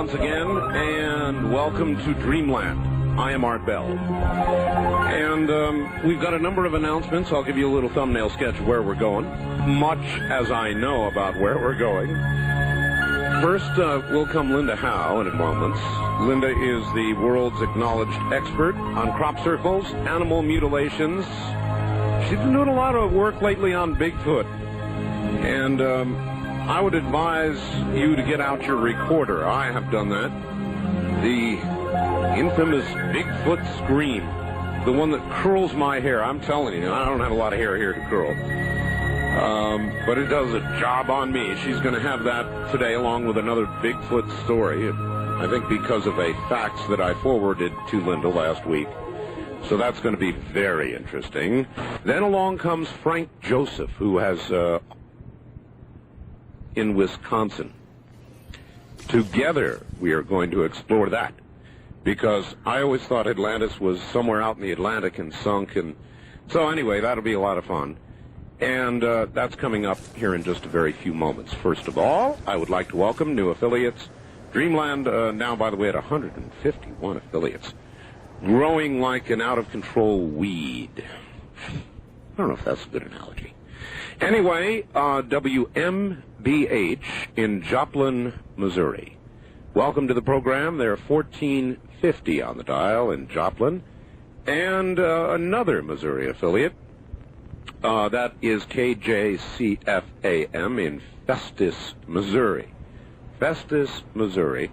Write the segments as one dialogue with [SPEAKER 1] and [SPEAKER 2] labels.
[SPEAKER 1] once again, and welcome to Dreamland. I am Art Bell. And we've got a number of announcements. I'll give you a little thumbnail sketch of where we're going, much as I know about where we're going. First will come Linda Howe in a moment. Linda is the world's acknowledged expert on crop circles, animal mutilations. She's been doing a lot of work lately on Bigfoot. And I would advise you to get out your recorder. I have done that. The infamous Bigfoot scream. The one that curls my hair. I'm telling you, I don't have a lot of hair here to curl. But it does a job on me. She's going to have that today along with another Bigfoot story. I think because of a fax that I forwarded to Linda last week. So that's going to be very interesting. Then along comes Frank Joseph, who has... in Wisconsin. Together, we are going to explore that, because I always thought Atlantis was somewhere out in the Atlantic and sunk, and so anyway, that'll be a lot of fun. And that's coming up here in just a very few moments. First of all, I would like to welcome new affiliates. Dreamland, now, by the way, at 151 affiliates, growing like an out-of-control weed. I don't know if that's a good analogy. Anyway, WMBH in Joplin, Missouri. Welcome to the program. They're 1450 on the dial in Joplin. And another Missouri affiliate, that is KJCFAM in Festus, Missouri. Festus, Missouri.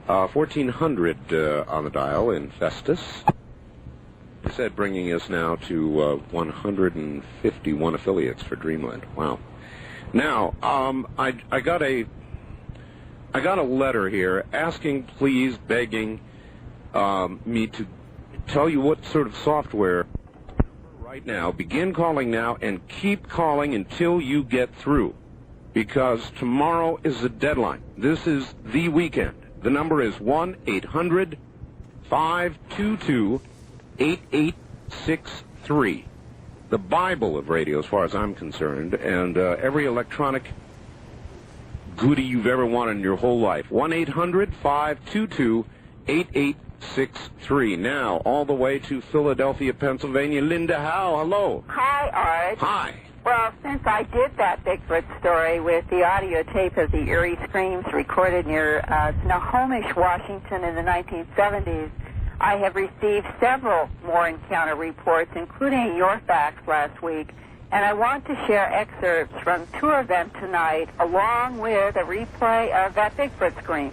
[SPEAKER 1] 1400 on the dial in Festus. I said bringing us now to 151 affiliates for Dreamland. Wow. Now, I got a letter here asking, please, begging me to tell you what sort of software right now. Begin calling now and keep calling until you get through, because tomorrow is the deadline. This is the weekend. The number is 1-800-522-8863. The Bible of radio, as far as I'm concerned, and every electronic goodie you've ever wanted in your whole life. 1-800-522-8863. Now, all the way to Philadelphia, Pennsylvania, Linda Howe. Hello.
[SPEAKER 2] Hi, Art.
[SPEAKER 1] Hi.
[SPEAKER 2] Well, since I did that Bigfoot story with the audio tape of the eerie screams recorded near Snohomish, Washington in the 1970s, I have received several more encounter reports, including your fax last week, and I want to share excerpts from two of them tonight, along with a replay of that Bigfoot scream.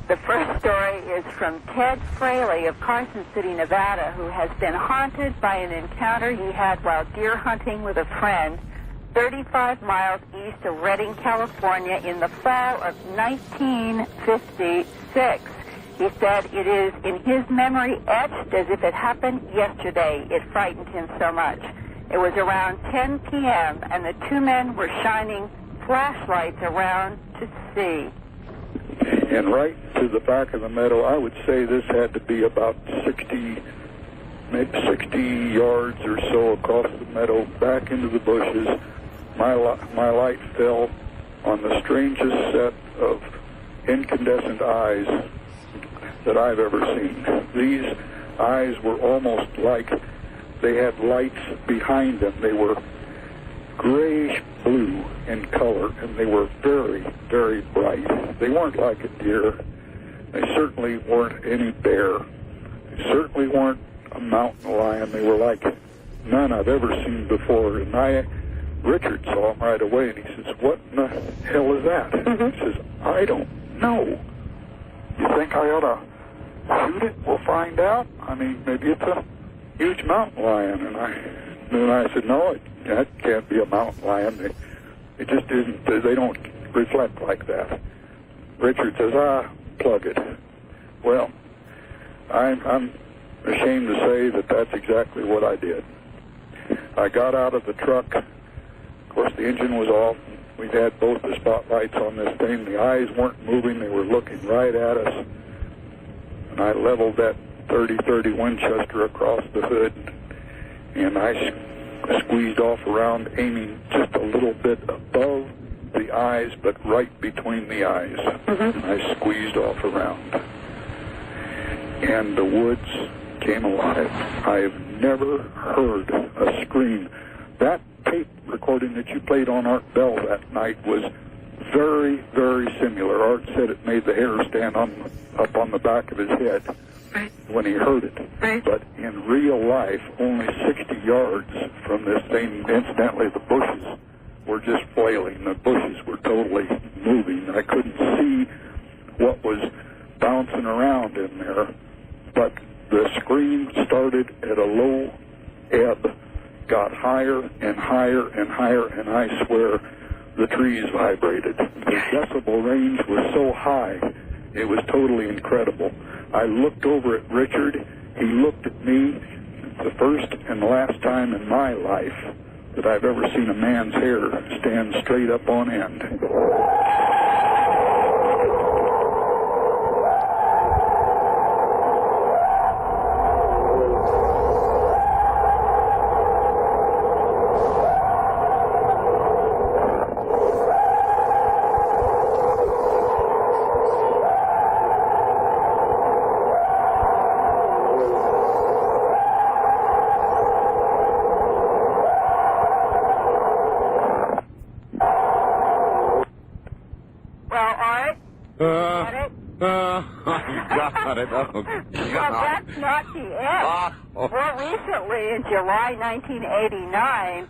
[SPEAKER 2] The first story is from Ted Fraley of Carson City, Nevada, who has been haunted by an encounter he had while deer hunting with a friend 35 miles east of Redding, California in the fall of 1956. He said it is, in his memory, etched as if it happened yesterday. It frightened him so much. It was around 10 p.m., and the two men were shining flashlights around to see.
[SPEAKER 3] And right to the back of the meadow, I would say this had to be about 60 yards or so across the meadow, back into the bushes. My light fell on the strangest set of incandescent eyes that I've ever seen. These eyes were almost like they had lights behind them. They were grayish blue in color, and they were very, very bright. They weren't like a deer. They certainly weren't any bear. They certainly weren't a mountain lion. They were like none I've ever seen before. And Richard saw them right away, and he says, "What in the hell is that?" He says, "I don't know. You think I ought to shoot it? We'll find out. I mean, maybe it's a huge mountain lion." And I said, "No, that can't be a mountain lion. It just isn't. They don't reflect like that." Richard says, "Plug it." Well, I'm ashamed to say that that's exactly what I did. I got out of the truck. Of course, the engine was off. We had both the spotlights on this thing. The eyes weren't moving. They were looking right at us. And I leveled that .30 Winchester across the hood, and I squeezed off around, aiming just a little bit above the eyes, but right between the eyes. And I squeezed off around. And the woods came alive. I've never heard a scream. That tape recording that you played on Art Bell that night was very, very similar. Art said it made the hair stand up on the back of his head when he heard it. But in real life, only 60 yards from this thing, incidentally, the bushes were just flailing. The bushes were totally moving. I couldn't see what was bouncing around in there, but the scream started at a low ebb, got higher and higher and higher, and I swear the trees vibrated. The decibel range was so high, it was totally incredible. I looked over at Richard. He looked at me. The first and last time in my life that I've ever seen a man's hair stand straight up on end.
[SPEAKER 2] Well, that's not the end. More recently, in July 1989,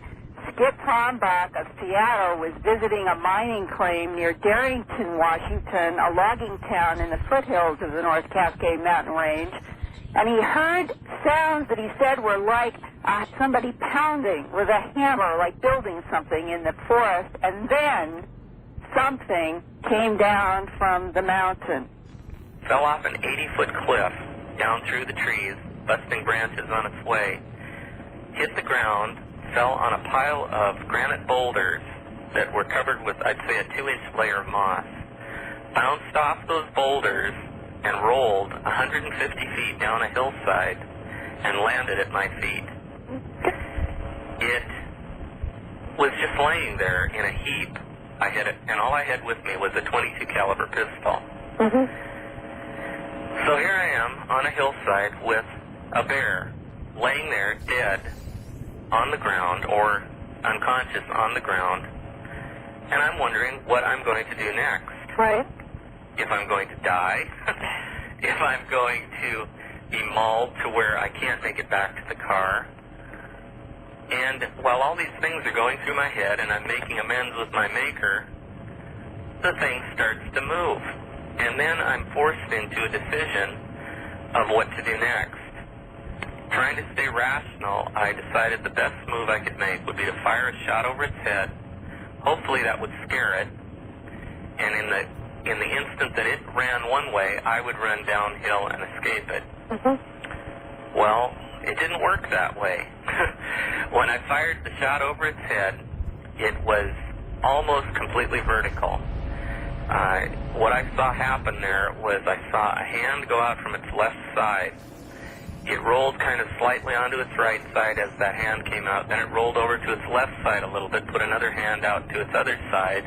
[SPEAKER 2] Skip Hornbach of Seattle was visiting a mining claim near Darrington, Washington, a logging town in the foothills of the North Cascade Mountain Range, and he heard sounds that he said were like somebody pounding with a hammer, like building something in the forest, and then something came down from the mountain.
[SPEAKER 4] Fell off an 80-foot cliff, down through the trees, busting branches on its way, hit the ground, fell on a pile of granite boulders that were covered with, I'd say, a 2-inch layer of moss, bounced off those boulders and rolled 150 feet down a hillside and landed at my feet. It was just laying there in a heap. And all I had with me was a .22 caliber pistol. So here I am on a hillside with a bear laying there dead on the ground or unconscious on the ground, and I'm wondering what I'm going to do next.
[SPEAKER 2] Right.
[SPEAKER 4] If I'm going to die, if I'm going to be mauled to where I can't make it back to the car. And while all these things are going through my head and I'm making amends with my maker, the thing starts to move. And then I'm forced into a decision of what to do next. Trying to stay rational, I decided the best move I could make would be to fire a shot over its head. Hopefully that would scare it. And in the instant that it ran one way, I would run downhill and escape it. Well, it didn't work that way. When I fired the shot over its head, it was almost completely vertical. What I saw happen there was I saw a hand go out from its left side. It rolled kind of slightly onto its right side as that hand came out. Then it rolled over to its left side a little bit, put another hand out to its other side,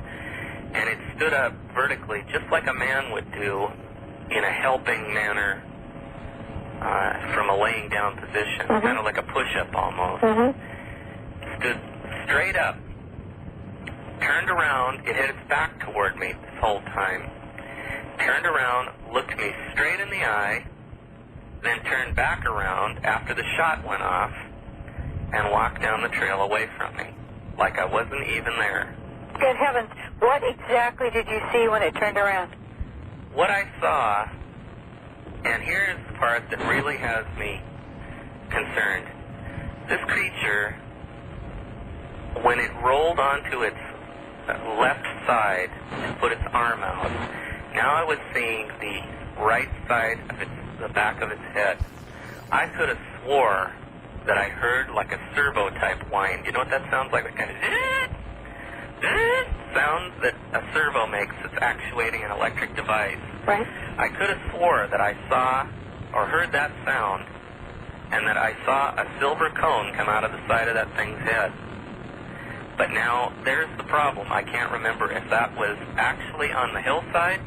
[SPEAKER 4] and it stood up vertically, just like a man would do in a helping manner from a laying down position, kind of like a push-up almost. Stood straight up, turned around, it had its back toward me this whole time, turned around, looked me straight in the eye, then turned back around after the shot went off and walked down the trail away from me, like I wasn't even there.
[SPEAKER 2] Good heavens, what exactly did you see when it turned around?
[SPEAKER 4] What I saw, and here's the part that really has me concerned. This creature, when it rolled onto its left side to put its arm out, now I was seeing the right side of the back of its head. I could have swore that I heard like a servo-type whine. You know what that sounds like? That kind of sounds that a servo makes that's actuating an electric device.
[SPEAKER 2] Right.
[SPEAKER 4] I could have swore that I saw or heard that sound and that I saw a silver cone come out of the side of that thing's head. But now, there's the problem. I can't remember if that was actually on the hillside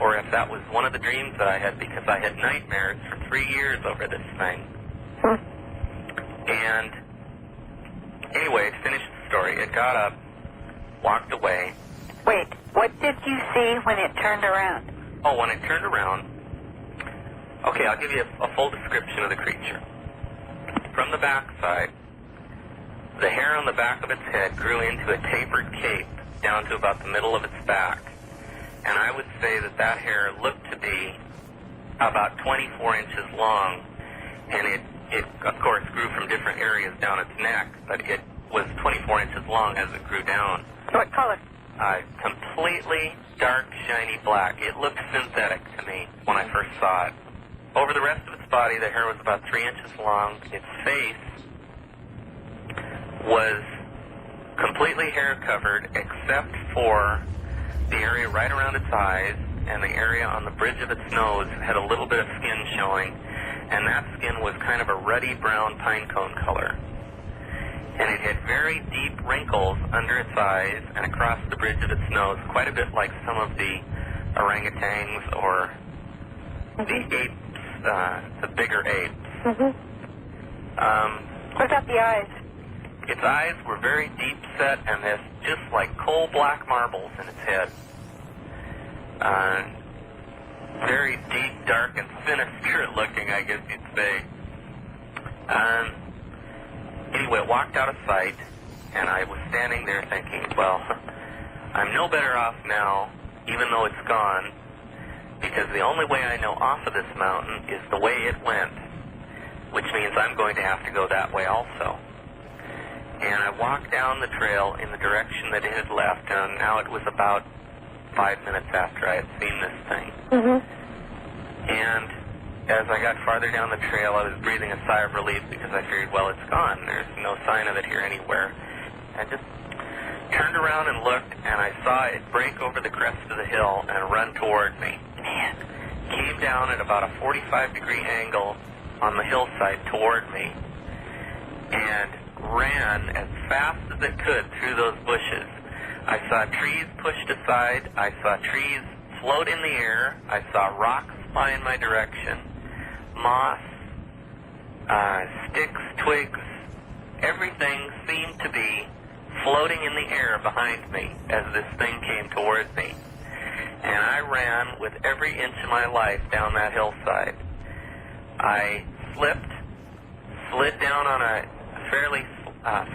[SPEAKER 4] or if that was one of the dreams that I had, because I had nightmares for 3 years over this thing. And anyway, to finish the story, it got up, walked away.
[SPEAKER 2] Wait, what did you see when it turned around?
[SPEAKER 4] Oh, when it turned around, okay, I'll give you a full description of the creature. From the backside, the hair on the back of its head grew into a tapered cape down to about the middle of its back. And I would say that that hair looked to be about 24 inches long. And it of course, grew from different areas down its neck, but it was 24 inches long as it grew down.
[SPEAKER 2] What color?
[SPEAKER 4] Completely dark, shiny black. It looked synthetic to me when I first saw it. Over the rest of its body, the hair was about 3 inches long. Its face was completely hair-covered except for the area right around its eyes, and the area on the bridge of its nose had a little bit of skin showing, and that skin was kind of a ruddy brown pine cone color. And it had very deep wrinkles under its eyes and across the bridge of its nose, quite a bit like some of the orangutans or the apes, the bigger apes.
[SPEAKER 2] What about the eyes?
[SPEAKER 4] Its eyes were very deep set and there's just like coal black marbles in its head. Very deep, dark, and sinister looking, I guess you'd say. Anyway, it walked out of sight, and I was standing there thinking, well, I'm no better off now, even though it's gone, because the only way I know off of this mountain is the way it went, which means I'm going to have to go that way also. And I walked down the trail in the direction that it had left, and now it was about 5 minutes after I had seen this thing. And as I got farther down the trail, I was breathing a sigh of relief because I figured, well, it's gone. There's no sign of it here anywhere. I just turned around and looked, and I saw it break over the crest of the hill and run toward me. Man, came down at about a 45-degree angle on the hillside toward me and ran as fast as it could through those bushes. I saw trees pushed aside. I saw trees float in the air. I saw rocks fly in my direction. Moss, sticks, twigs, everything seemed to be floating in the air behind me as this thing came towards me. And I ran with every inch of my life down that hillside. I slipped, slid down on a fairly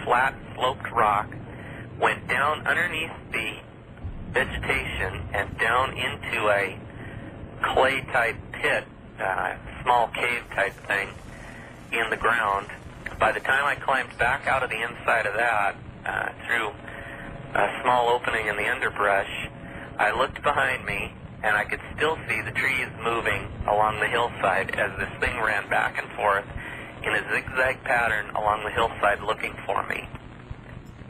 [SPEAKER 4] flat, sloped rock, went down underneath the vegetation and down into a clay-type pit, small cave-type thing in the ground. By the time I climbed back out of the inside of that, through a small opening in the underbrush, I looked behind me, and I could still see the trees moving along the hillside as this thing ran back and forth in a zigzag pattern along the hillside looking for me.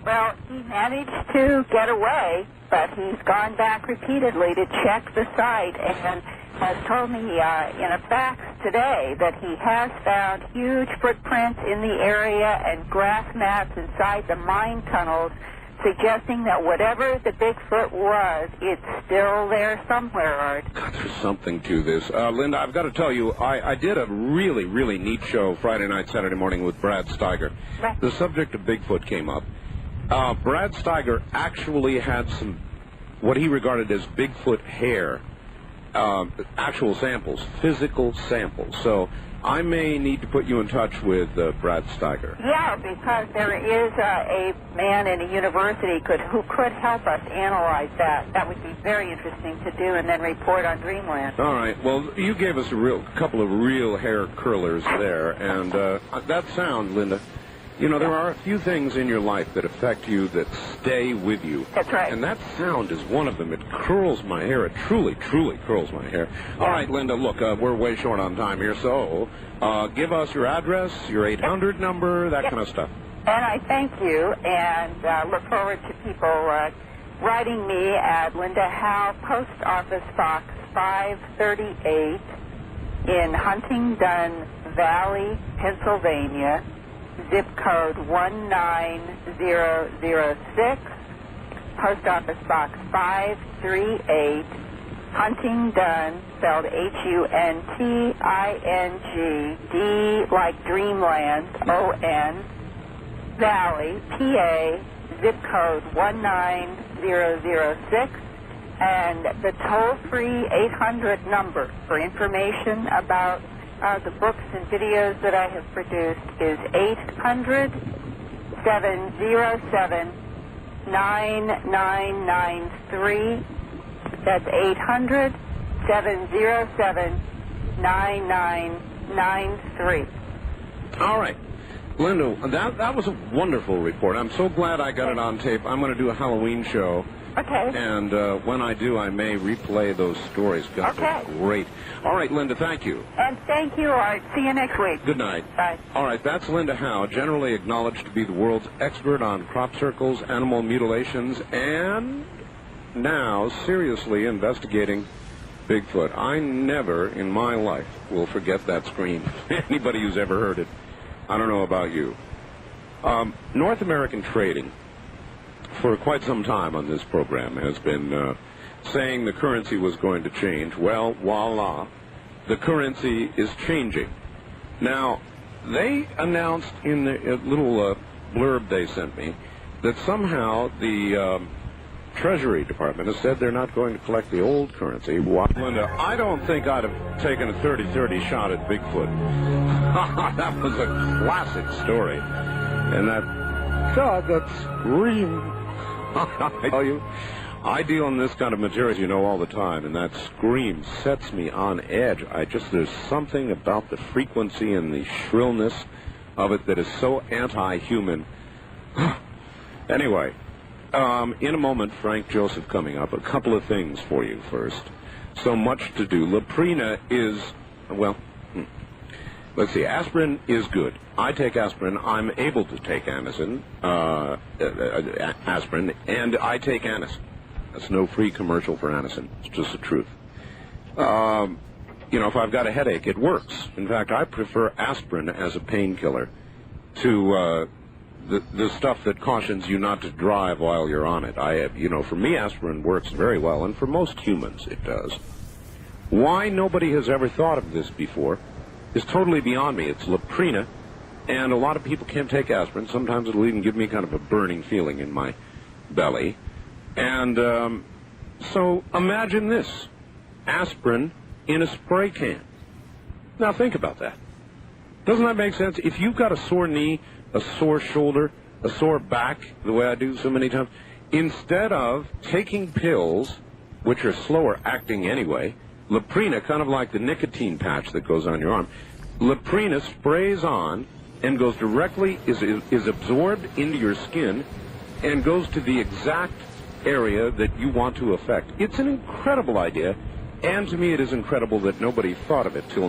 [SPEAKER 2] Well, he managed to get away, but he's gone back repeatedly to check the site and has told me in a fax today that he has found huge footprints in the area and grass mats inside the mine tunnels, suggesting that whatever the Bigfoot was, it's still there somewhere, Art.
[SPEAKER 1] God, there's something to this. Linda, I've got to tell you, I did a really, really neat show Friday night, Saturday morning with Brad Steiger.
[SPEAKER 2] Right.
[SPEAKER 1] The subject of Bigfoot came up. Brad Steiger actually had some, what he regarded as Bigfoot hair, actual samples, physical samples. So I may need to put you in touch with Brad Steiger.
[SPEAKER 2] Yeah, because there is a man in a university who could help us analyze that. That would be very interesting to do and then report on Dreamland.
[SPEAKER 1] All right. Well, you gave us a couple of real hair curlers there. And that sound, Linda, you know, there are a few things in your life that affect you that stay with you.
[SPEAKER 2] That's right.
[SPEAKER 1] And that sound is one of them. It curls my hair. It truly, truly curls my hair. All right, Linda, look, we're way short on time here, so give us your address, your 800 number, that kind of stuff.
[SPEAKER 2] And I thank you and look forward to people writing me at Linda Howe, Post Office Box 538 in Huntingdon Valley, Pennsylvania, zip code 19006, Post Office Box 538, Huntingdon, spelled Hunting, D like Dreamland, O-N, Valley, PA, zip code 19006, and the toll-free 800 number for information about the books and videos that I have produced is 800-707-9993. That's 800-707-9993.
[SPEAKER 1] All right. Linda, that was a wonderful report. I'm so glad I got it on tape. I'm going to do a Halloween show.
[SPEAKER 2] Okay.
[SPEAKER 1] And when I do, I may replay those stories. God,
[SPEAKER 2] okay.
[SPEAKER 1] They're great. All right, Linda, thank you.
[SPEAKER 2] And thank you, Art. See you next week.
[SPEAKER 1] Good night.
[SPEAKER 2] Bye.
[SPEAKER 1] All right, that's Linda Howe, generally acknowledged to be the world's expert on crop circles, animal mutilations, and now seriously investigating Bigfoot. I never in my life will forget that scream. Anybody who's ever heard it. I don't know about you. North American trading, for quite some time on this program, has been saying the currency was going to change. Well, voila, the currency is changing. Now, they announced in the little blurb they sent me that somehow the Treasury Department has said they're not going to collect the old currency. Linda, I don't think I'd have taken a 30-30 shot at Bigfoot. That was a classic story. And that scream. I tell you, I deal in this kind of material, you know, all the time, and that scream sets me on edge. There's something about the frequency and the shrillness of it that is so anti-human. Anyway, in a moment, Frank Joseph coming up. A couple of things for you first. So much to do. Laprina is, well, let's see, aspirin is good. I take aspirin. I'm able to take aspirin, and I take Anacin. That's no free commercial for Anacin. It's just the truth. You know, if I've got a headache, it works. In fact, I prefer aspirin as a painkiller to the stuff that cautions you not to drive while you're on it. For me, aspirin works very well, and for most humans it does. Why nobody has ever thought of this before is totally beyond me. It's Laprina, and a lot of people can't take aspirin. Sometimes it'll even give me kind of a burning feeling in my belly. And so imagine this, aspirin in a spray can. Now think about that. Doesn't that make sense? If you've got a sore knee, a sore shoulder, a sore back, the way I do so many times, instead of taking pills, which are slower acting anyway, Laprina, kind of like the nicotine patch that goes on your arm, Laprina sprays on and goes directly, is absorbed into your skin and goes to the exact area that you want to affect. It's an incredible idea, and to me it is incredible that nobody thought of it till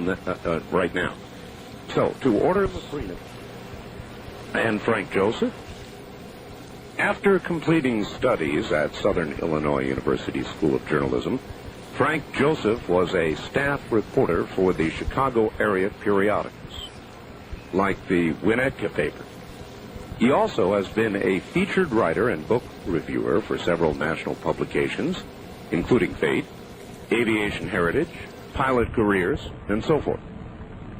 [SPEAKER 1] right now. So, to order Laprina and Frank Joseph, after completing studies at Southern Illinois University School of Journalism, Frank Joseph was a staff reporter for the Chicago area periodicals, like the Winnetka paper. He also has been a featured writer and book reviewer for several national publications, including Fate, Aviation Heritage, Pilot Careers, and so forth.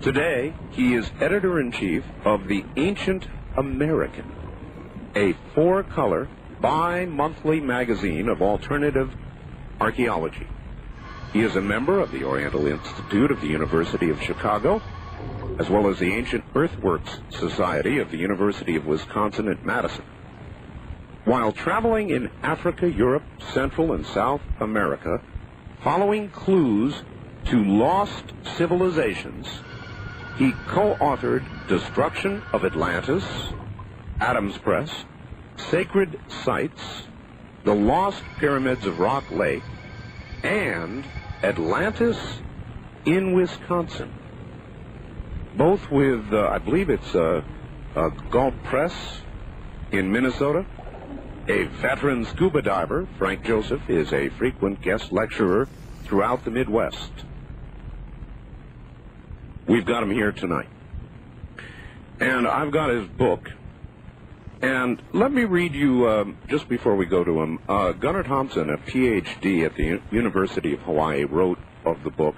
[SPEAKER 1] Today, he is editor-in-chief of the Ancient American, a 4-color, bi-monthly magazine of alternative archaeology. He is a member of the Oriental Institute of the University of Chicago, as well as the Ancient Earthworks Society of the University of Wisconsin at Madison. While traveling in Africa, Europe, Central, and South America, following clues to lost civilizations, he co-authored Destruction of Atlantis, Adams Press, Sacred Sites, The Lost Pyramids of Rock Lake, and Atlantis in Wisconsin. Both with, I believe it's Gulf Press in Minnesota. A veteran scuba diver, Frank Joseph is a frequent guest lecturer throughout the Midwest. We've got him here tonight. And I've got his book. And let me read you, just before we go to him, Gunnar Thompson, a Ph.D. at the University of Hawaii, wrote of the book,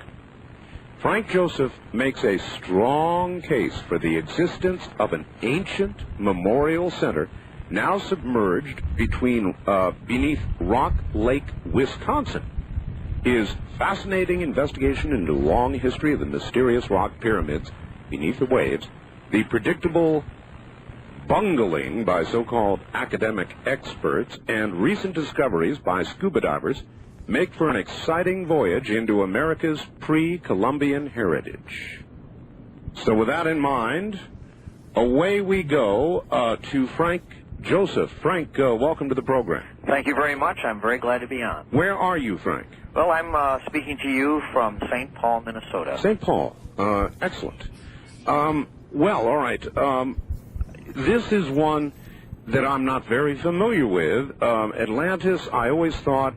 [SPEAKER 1] Frank Joseph makes a strong case for the existence of an ancient memorial center now submerged beneath Rock Lake, Wisconsin. His fascinating investigation into the long history of the mysterious rock pyramids beneath the waves, the predictable bungling by so-called academic experts, and recent discoveries by scuba divers make for an exciting voyage into America's pre-Columbian heritage. So with that in mind, away we go to Frank Joseph. Frank, welcome to the program.
[SPEAKER 5] Thank you very much. I'm very glad to be on.
[SPEAKER 1] Where are you, Frank?
[SPEAKER 5] Well, I'm speaking to you from St. Paul, Minnesota.
[SPEAKER 1] St. Paul. Excellent. Well, all right. This is one that I'm not very familiar with. Atlantis, I always thought,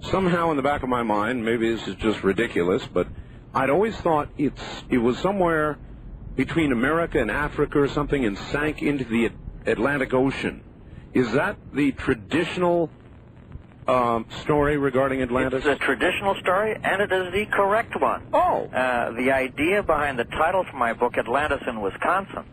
[SPEAKER 1] somehow in the back of my mind, maybe this is just ridiculous, but I'd always thought it was somewhere between America and Africa or something and sank into the Atlantic Ocean. Is that the traditional story regarding Atlantis?
[SPEAKER 5] It's a traditional story, and it is the correct one.
[SPEAKER 1] Oh.
[SPEAKER 5] The idea behind the title for my book, Atlantis in Wisconsin,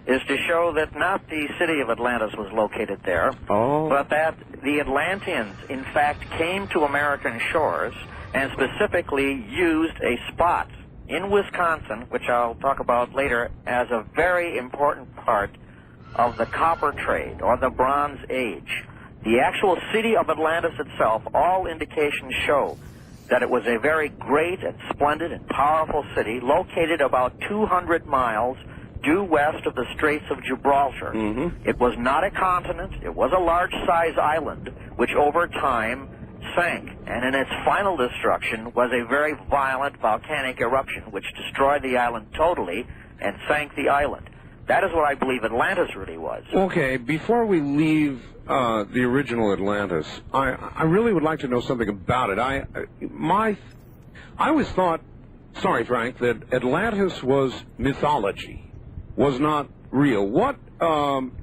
[SPEAKER 5] is to show that not the city of Atlantis was located there, but that the Atlanteans, in fact, came to American shores and specifically used a spot in Wisconsin, which I'll talk about later, as a very important part of the copper trade, or the Bronze Age. The actual city of Atlantis itself, all indications show that it was a very great and splendid and powerful city located about 200 miles due west of the Straits of Gibraltar.
[SPEAKER 1] Mm-hmm.
[SPEAKER 5] It was not a continent. It was a large-size island, which over time sank, and in its final destruction was a very violent volcanic eruption which destroyed the island totally and sank the island. That is what I believe Atlantis really was.
[SPEAKER 1] Okay, before we leave the original Atlantis, I really would like to know something about it. I always thought, sorry Frank, that Atlantis was mythology, was not real. What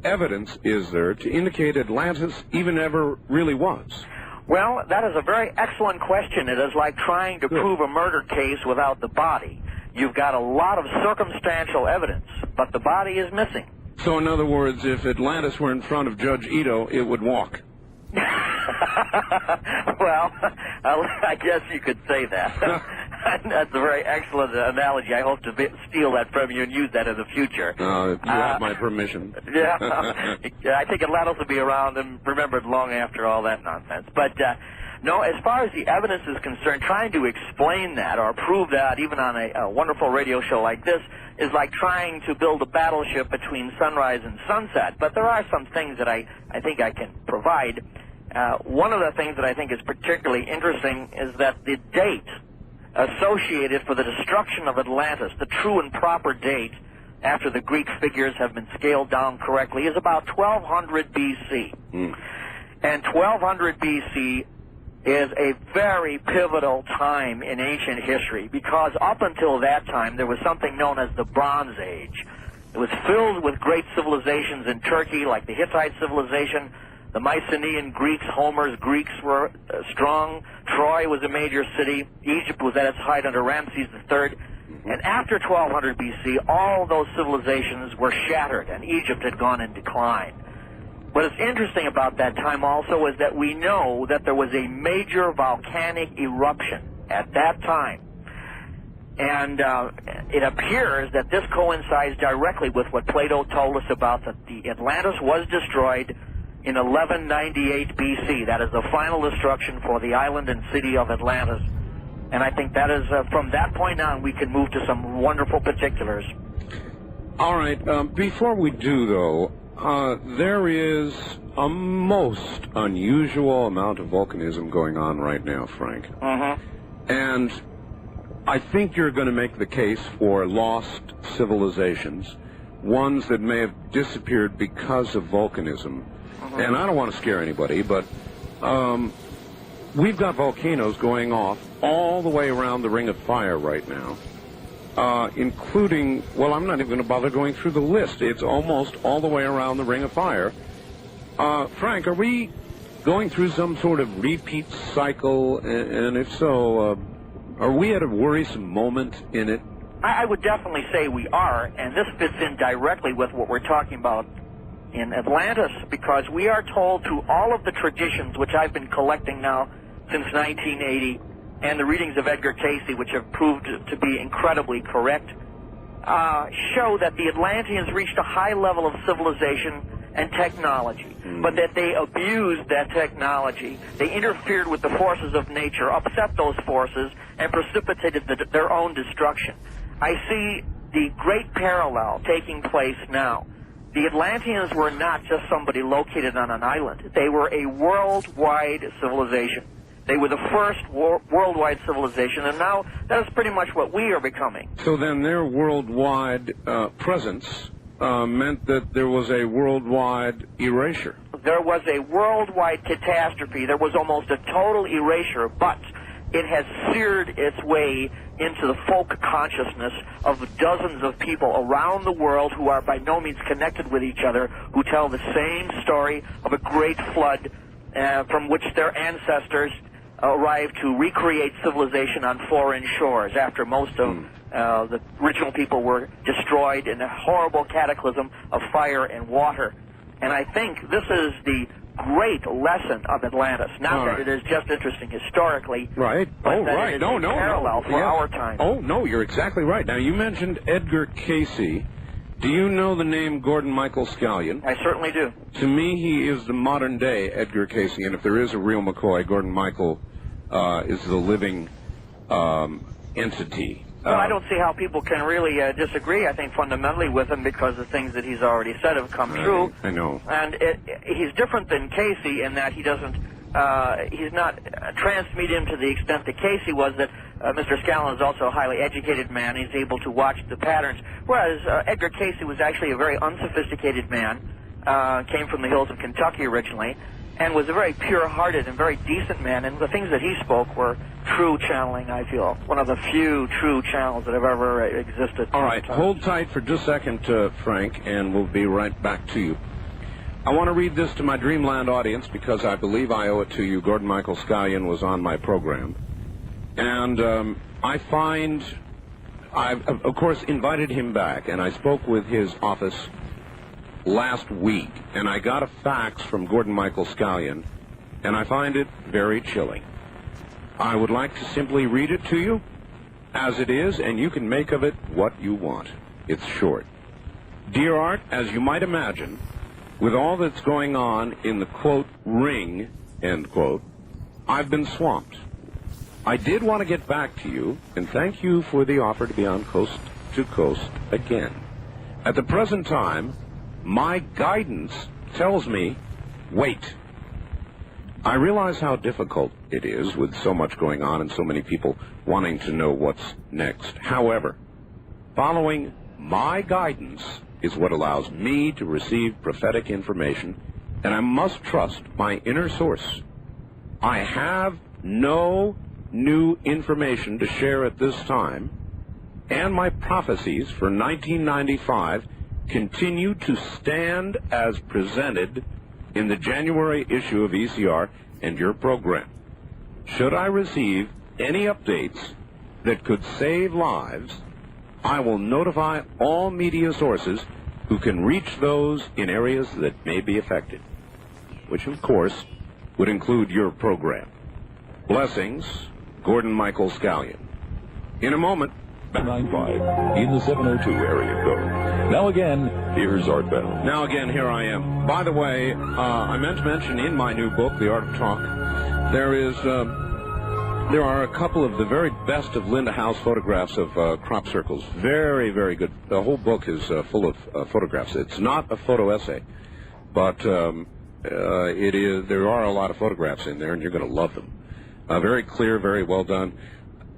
[SPEAKER 1] evidence is there to indicate Atlantis even ever really was?
[SPEAKER 5] Well, that is a very excellent question. It is like trying to prove a murder case without the body. You've got a lot of circumstantial evidence, but the body is missing.
[SPEAKER 1] So, in other words, if Atlantis were in front of Judge Ito, it would walk.
[SPEAKER 5] Well, I guess you could say that. That's a very excellent analogy. I hope to steal that from you and use that in the future.
[SPEAKER 1] You have my permission.
[SPEAKER 5] Yeah, I think Atlantis will be around and remembered long after all that nonsense. But no, as far as the evidence is concerned, trying to explain that or prove that, even on a wonderful radio show like this, is like trying to build a battleship between sunrise and sunset. But there are some things that I think I can provide. One of the things that I think is particularly interesting is that the date associated for the destruction of Atlantis, the true and proper date after the Greek figures have been scaled down correctly, is about 1200 B.C. And 1200 B.C. is a very pivotal time in ancient history, because up until that time there was something known as the Bronze Age. It was filled with great civilizations in Turkey, like the Hittite civilization. The Mycenaean Greeks, Homer's Greeks, were strong. Troy was a major city. Egypt was at its height under Ramses III. And after 1200 B.C., all those civilizations were shattered, and Egypt had gone in decline. What is interesting about that time also is that we know that there was a major volcanic eruption at that time. And it appears that this coincides directly with what Plato told us about, that the Atlantis was destroyed in 1198 B.C. That is the final destruction for the island and city of Atlantis. And I think that is, from that point on, we can move to some wonderful particulars.
[SPEAKER 1] All right. Before we do, though, there is a most unusual amount of volcanism going on right now, Frank. And I think you're going to make the case for lost civilizations, ones that may have disappeared because of volcanism. And I don't want to scare anybody, but we've got volcanoes going off all the way around the Ring of Fire right now. including, well, I'm not even going to bother going through the list. It's almost all the way around the Ring of Fire. Frank, are we going through some sort of repeat cycle? And if so, are we at a worrisome moment in it?
[SPEAKER 5] I would definitely say we are, and this fits in directly with what we're talking about in Atlantis, because we are told through all of the traditions, which I've been collecting now since 1980, and the readings of Edgar Cayce, which have proved to be incredibly correct, show that the Atlanteans reached a high level of civilization and technology, but that they abused that technology. They interfered with the forces of nature, upset those forces, and precipitated their own destruction. I see the great parallel taking place now. The Atlanteans were not just somebody located on an island. They were a worldwide civilization. They were the first worldwide civilization, and now that is pretty much what we are becoming.
[SPEAKER 1] So then their worldwide presence meant that there was a worldwide erasure.
[SPEAKER 5] There was a worldwide catastrophe. There was almost a total erasure, but it has seared its way into the folk consciousness of dozens of people around the world who are by no means connected with each other, who tell the same story of a great flood from which their ancestors arrived to recreate civilization on foreign shores after most of the original people were destroyed in a horrible cataclysm of fire and water. And I think this is the great lesson of Atlantis. Not that it is just interesting historically,
[SPEAKER 1] right?
[SPEAKER 5] But that it is a parallel for our time.
[SPEAKER 1] Oh, no, you're exactly right. Now, you mentioned Edgar Cayce. Do you know the name Gordon Michael Scallion?
[SPEAKER 5] I certainly do.
[SPEAKER 1] To me, he is the modern-day Edgar Cayce, and if there is a real McCoy, Gordon Michael is the living entity.
[SPEAKER 5] Well, I don't see how people can really disagree, I think, fundamentally with him, because the things that he's already said have come true.
[SPEAKER 1] I know.
[SPEAKER 5] And he's different than Cayce in that he doesn't, he's not transmedium to the extent that Cayce was, that Mr. Scallion is also a highly educated man. He's able to watch the patterns, whereas Edgar Cayce was actually a very unsophisticated man, came from the hills of Kentucky originally, and was a very pure-hearted and very decent man, and the things that he spoke were true channeling, I feel. One of the few true channels that have ever existed.
[SPEAKER 1] All right, hold tight for just a second, Frank, and we'll be right back to you. I want to read this to my Dreamland audience because I believe I owe it to you. Gordon Michael Scallion was on my program. And I find I've, of course, invited him back, and I spoke with his office last week, and I got a fax from Gordon Michael Scallion, and I find it very chilling. I would like to simply read it to you as it is, and you can make of it what you want. It's short. Dear Art, as you might imagine, with all that's going on in the, quote, ring, end quote, I've been swamped. I did want to get back to you, and thank you for the offer to be on Coast to Coast again. At the present time, my guidance tells me, wait. I realize how difficult it is with so much going on and so many people wanting to know what's next. However, following my guidance is what allows me to receive prophetic information, and I must trust my inner source. I have no new information to share at this time, and my prophecies for 1995 continue to stand as presented in the January issue of ECR and your program. Should I receive any updates that could save lives, I will notify all media sources who can reach those in areas that may be affected, which of course would include your program. Blessings, Gordon Michael Scallion. In a moment,
[SPEAKER 6] 95 in the 702 area code. Now again, here's Art Bell.
[SPEAKER 1] Now again, here I am. By the way, I meant to mention in my new book, The Art of Talk, there are a couple of the very best of Linda Howe's photographs of crop circles. Very, very good. The whole book is full of photographs. It's not a photo essay, but it is. There are a lot of photographs in there, and you're going to love them. Very clear, very well done.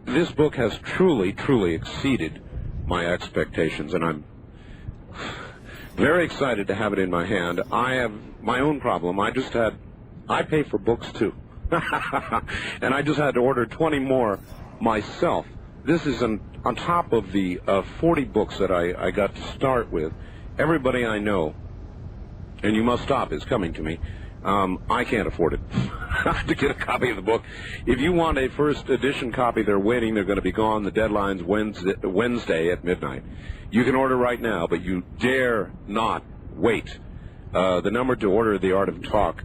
[SPEAKER 1] This book has truly, truly exceeded my expectations, and I'm very excited to have it in my hand. I have my own problem. I pay for books, too. And I just had to order 20 more myself. this is on top of the 40 books that I got to start with. Everybody I know, and You Must Stop is coming to me. I can't afford it to get a copy of the book. If you want a first edition copy, they're waiting. They're going to be gone. The deadline's Wednesday at midnight. You can order right now, but you dare not wait. The number to order The Art of Talk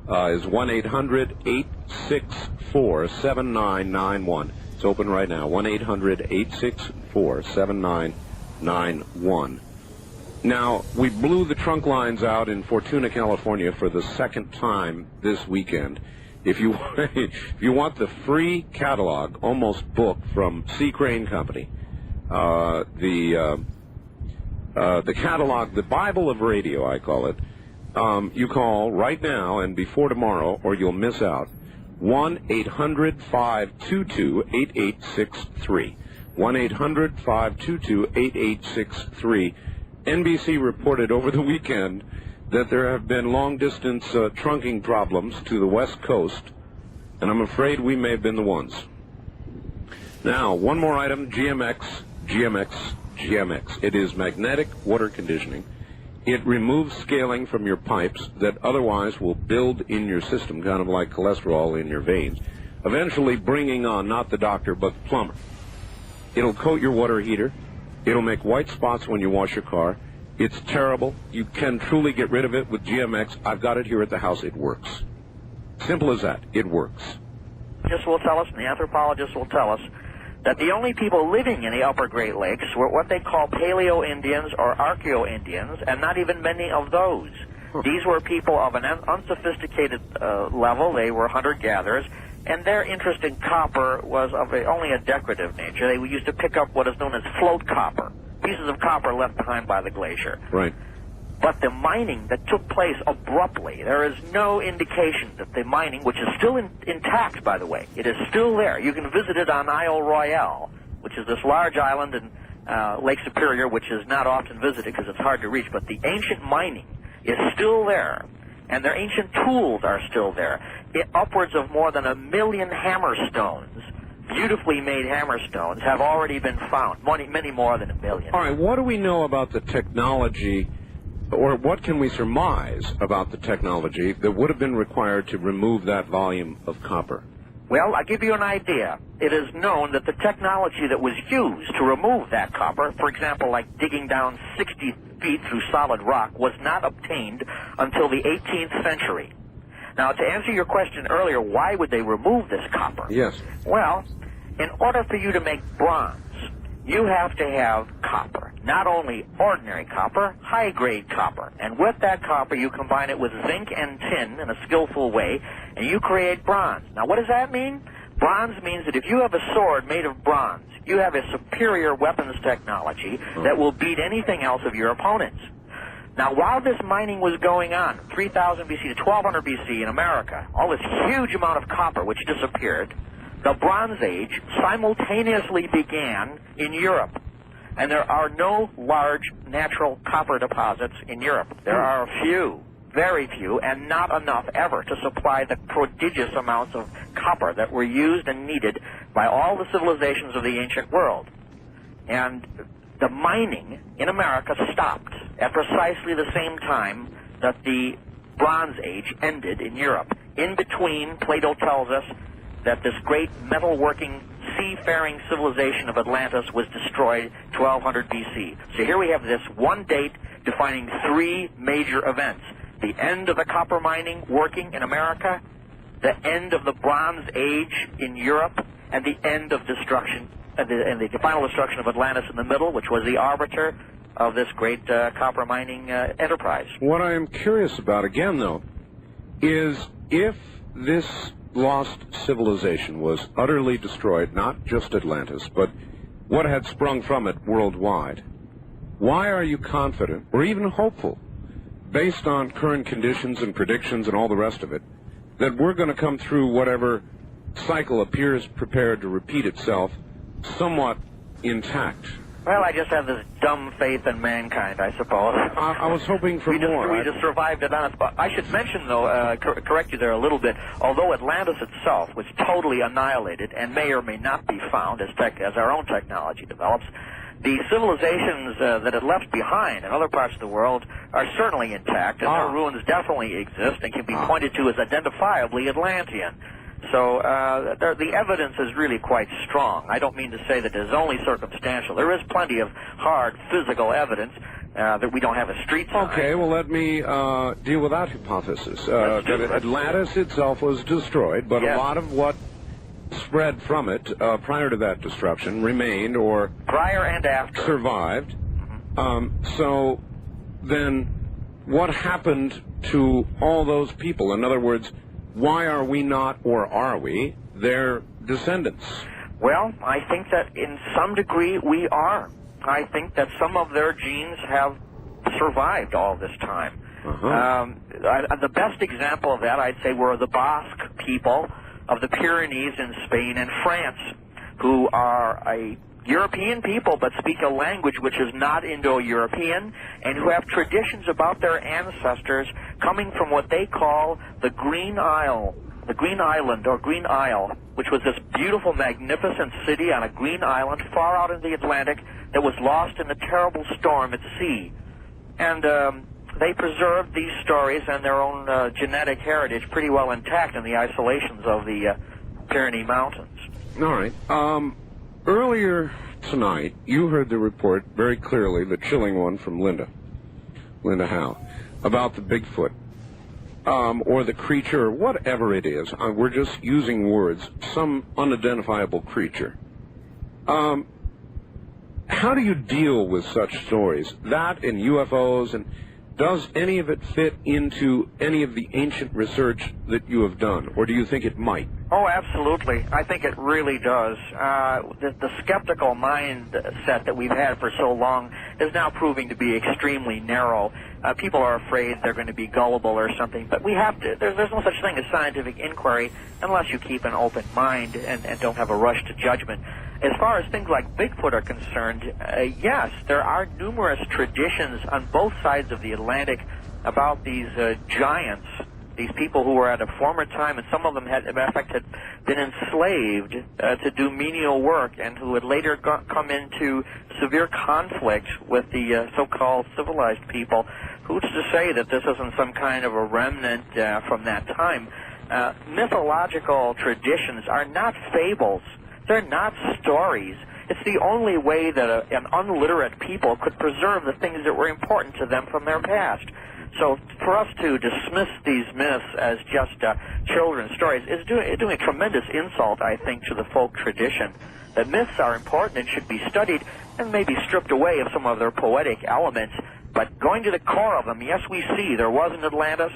[SPEAKER 1] is 1-800-864-7991. It's open right now, 1-800-864-7991. Now, we blew the trunk lines out in Fortuna, California for the second time this weekend. If you want the free catalog, almost book, from C. Crane Company, the catalog, the Bible of radio, I call it, you call right now and before tomorrow, or you'll miss out. 1-800-522-8863. 1-800-522-8863. NBC reported over the weekend that there have been long-distance trunking problems to the West Coast, and I'm afraid we may have been the ones. Now, one more item, GMX. It is magnetic water conditioning. It removes scaling from your pipes that otherwise will build in your system, kind of like cholesterol in your veins, eventually bringing on not the doctor but the plumber. It'll coat your water heater. It'll make white spots when you wash your car. It's terrible. You can truly get rid of it with GMX. I've got it here at the house. It works. Simple as that. It works.
[SPEAKER 5] Just will tell us, and the anthropologists will tell us, that the only people living in the upper Great Lakes were what they call Paleo-Indians or Archeo-Indians, and not even many of those. These were people of an unsophisticated level. They were hunter-gatherers, and their interest in copper was of only a decorative nature. They used to pick up what is known as float copper, pieces of copper left behind by the glacier.
[SPEAKER 1] Right.
[SPEAKER 5] But the mining that took place abruptly, there is no indication that the mining, which is still intact, by the way, it is still there. You can visit it on Isle Royale, which is this large island in Lake Superior, which is not often visited because it's hard to reach. But the ancient mining is still there, and their ancient tools are still there. Upwards of more than 1 million hammerstones, beautifully made hammerstones, have already been found, many more than 1 million.
[SPEAKER 1] All right, what do we know about the technology, or what can we surmise about the technology that would have been required to remove that volume of copper?
[SPEAKER 5] Well, I'll give you an idea. It is known that the technology that was used to remove that copper, for example, like digging down 60 feet through solid rock, was not obtained until the 18th century. Now, to answer your question earlier, why would they remove this copper?
[SPEAKER 1] Yes.
[SPEAKER 5] Well, in order for you to make bronze, you have to have copper. Not only ordinary copper, high-grade copper. And with that copper, you combine it with zinc and tin in a skillful way, and you create bronze. Now, what does that mean? Bronze means that if you have a sword made of bronze, you have a superior weapons technology that will beat anything else of your opponents. Now, while this mining was going on, 3000 BC to 1200 BC in America, all this huge amount of copper which disappeared, the Bronze Age simultaneously began in Europe. And there are no large natural copper deposits in Europe. There are a few, very few, and not enough ever to supply the prodigious amounts of copper that were used and needed by all the civilizations of the ancient world. And the mining in America stopped at precisely the same time that the Bronze Age ended in Europe. In between, Plato tells us that this great metalworking, seafaring civilization of Atlantis was destroyed 1200 BC. So here we have this one date defining 3 major events. The end of the copper mining working in America, the end of the Bronze Age in Europe, and the end of destruction, and the final destruction of Atlantis in the middle, which was the arbiter of this great copper mining enterprise.
[SPEAKER 1] What I am curious about, again, though, is if this lost civilization was utterly destroyed, not just Atlantis, but what had sprung from it worldwide, why are you confident, or even hopeful, based on current conditions and predictions and all the rest of it, that we're going to come through whatever cycle appears prepared to repeat itself somewhat intact?
[SPEAKER 5] Well, I just have this dumb faith in mankind, I suppose.
[SPEAKER 1] I was hoping for more.
[SPEAKER 5] We just survived it on us. But I should mention, though, correct you there a little bit, although Atlantis itself was totally annihilated and may or may not be found as our own technology develops, the civilizations that it left behind in other parts of the world are certainly intact, and their ruins definitely exist and can be pointed to as identifiably Atlantean. So the evidence is really quite strong. I don't mean to say that it's only circumstantial. There is plenty of hard physical evidence that we don't have a street sign.
[SPEAKER 1] Okay, well, let me deal with that hypothesis. That Atlantis itself was destroyed, but a lot of what spread from it prior to that destruction remained, or
[SPEAKER 5] prior and after
[SPEAKER 1] survived. So then what happened to all those people? In other words, why are we not, or are we, their descendants?
[SPEAKER 5] Well, I think that in some degree we are. I think that some of their genes have survived all this time. The best example of that, I'd say, were the Basque people of the Pyrenees in Spain and France, who are a European people but speak a language which is not Indo-European, and who have traditions about their ancestors coming from what they call the Green Isle, the Green Island or Green Isle, which was this beautiful, magnificent city on a green island far out in the Atlantic that was lost in a terrible storm at sea. And they preserved these stories and their own genetic heritage pretty well intact in the isolations of the Pyrenees Mountains.
[SPEAKER 1] All right. Earlier tonight, you heard the report very clearly, the chilling one from Linda Howe, about the Bigfoot, or the creature, whatever it is. We're just using words, some unidentifiable creature. How do you deal with such stories? That and UFOs, and does any of it fit into any of the ancient research that you have done, or do you think it might?
[SPEAKER 5] Oh, absolutely. I think it really does. The skeptical mindset that we've had for so long is now proving to be extremely narrow. People are afraid they're going to be gullible or something, but we have to. There's no such thing as scientific inquiry unless you keep an open mind and don't have a rush to judgment. As far as things like Bigfoot are concerned, yes, there are numerous traditions on both sides of the Atlantic about these giants, these people who were at a former time, and some of them had, in fact, had been enslaved to do menial work, and who had later come into severe conflict with the so-called civilized people. Who's to say that this isn't some kind of a remnant from that time? Mythological traditions are not fables. They're not stories. It's the only way that an unliterate people could preserve the things that were important to them from their past. So for us to dismiss these myths as just children's stories is doing a tremendous insult, I think, to the folk tradition. That myths are important and should be studied and maybe stripped away of some of their poetic elements. But going to the core of them, yes, we see there was an Atlantis,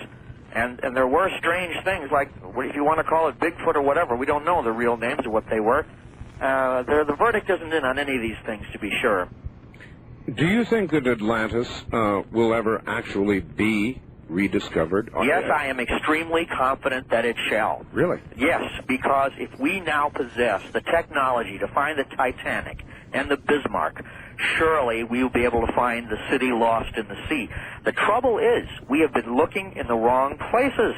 [SPEAKER 5] and there were strange things like, if you want to call it Bigfoot or whatever, we don't know the real names of what they were. The verdict isn't in on any of these things, to be sure.
[SPEAKER 1] Do you think that Atlantis will ever actually be rediscovered?
[SPEAKER 5] Yes, I am extremely confident that it shall.
[SPEAKER 1] Really?
[SPEAKER 5] Yes, because if we now possess the technology to find the Titanic and the Bismarck, surely we will be able to find the city lost in the sea. The trouble is, we have been looking in the wrong places.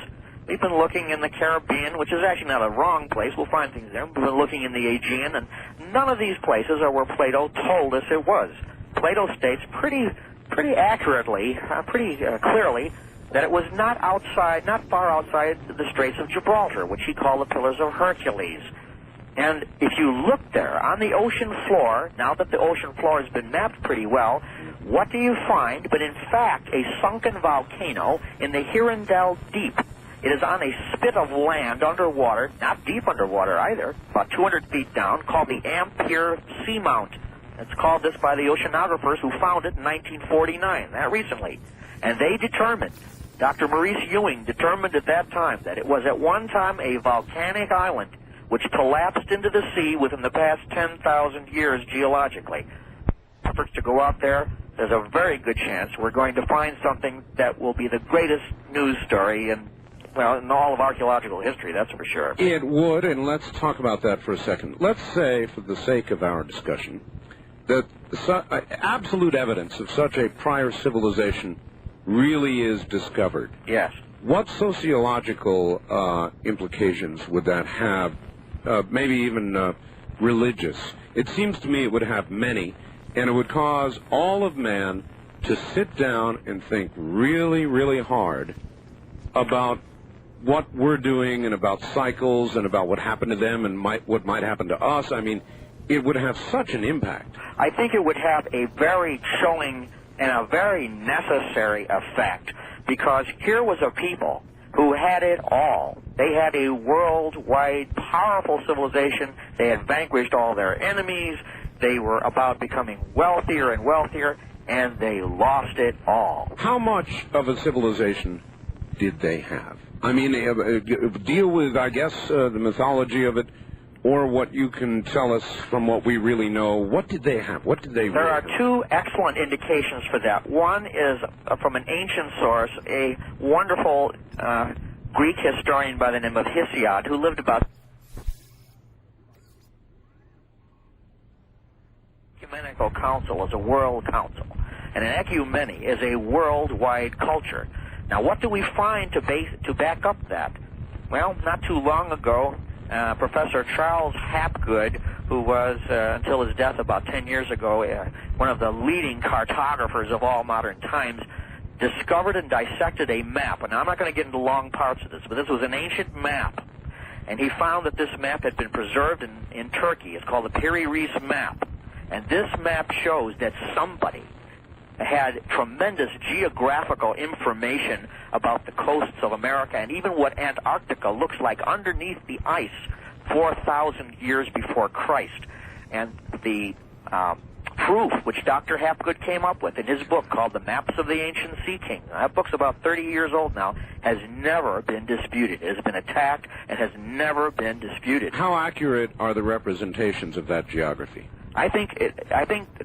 [SPEAKER 5] We've been looking in the Caribbean, which is actually not a wrong place. We'll find things there. We've been looking in the Aegean, and none of these places are where Plato told us it was. Plato states pretty accurately, pretty clearly, that it was not far outside the Straits of Gibraltar, which he called the Pillars of Hercules. And if you look there on the ocean floor, now that the ocean floor has been mapped pretty well, what do you find but in fact a sunken volcano in the Hirondelle Deep? It is on a spit of land underwater, not deep underwater either, about 200 feet down, called the Ampere Seamount. It's called this by the oceanographers who found it in 1949, that recently. And they determined, Dr. Maurice Ewing determined at that time, that it was at one time a volcanic island which collapsed into the sea within the past 10,000 years geologically. Efforts to go out there, there's a very good chance we're going to find something that will be the greatest news story in all of archaeological history, that's for sure.
[SPEAKER 1] It would, and let's talk about that for a second. Let's say, for the sake of our discussion, that absolute evidence of such a prior civilization really is discovered,
[SPEAKER 5] yes,
[SPEAKER 1] what sociological implications would that have, maybe even religious? It seems to me it would have many, and it would cause all of man to sit down and think really, really hard about what we're doing and about cycles and about what happened to them and what might happen to us. I mean, it would have such an impact.
[SPEAKER 5] I think it would have a very chilling and a very necessary effect, because here was a people who had it all. They had a worldwide powerful civilization. They had vanquished all their enemies. They were about becoming wealthier and wealthier, and they lost it all.
[SPEAKER 1] How much of a civilization did they have? I mean, deal with, I guess, the mythology of it, or what you can tell us from what we really know. What did they have? What did they
[SPEAKER 5] There
[SPEAKER 1] really
[SPEAKER 5] are
[SPEAKER 1] have?
[SPEAKER 5] two excellent indications for that. One is from an ancient source, a wonderful Greek historian by the name of Hesiod, who lived about ecumenical council is a world council, and an ecumeny is a worldwide culture. Now, what do we find to back up that? Well, not too long ago, Professor Charles Hapgood, who was, until his death about 10 years ago, one of the leading cartographers of all modern times, discovered and dissected a map. And I'm not going to get into long parts of this, but this was an ancient map. And he found that this map had been preserved in Turkey. It's called the Piri-Reis map. And this map shows that somebody had tremendous geographical information about the coasts of America and even what Antarctica looks like underneath the ice 4,000 years before Christ. And the proof which Dr. Hapgood came up with in his book called The Maps of the Ancient Sea Kingdom, that book's about 30 years old now, has never been disputed. It has been attacked and has never been disputed.
[SPEAKER 1] How accurate are the representations of that geography?
[SPEAKER 5] I think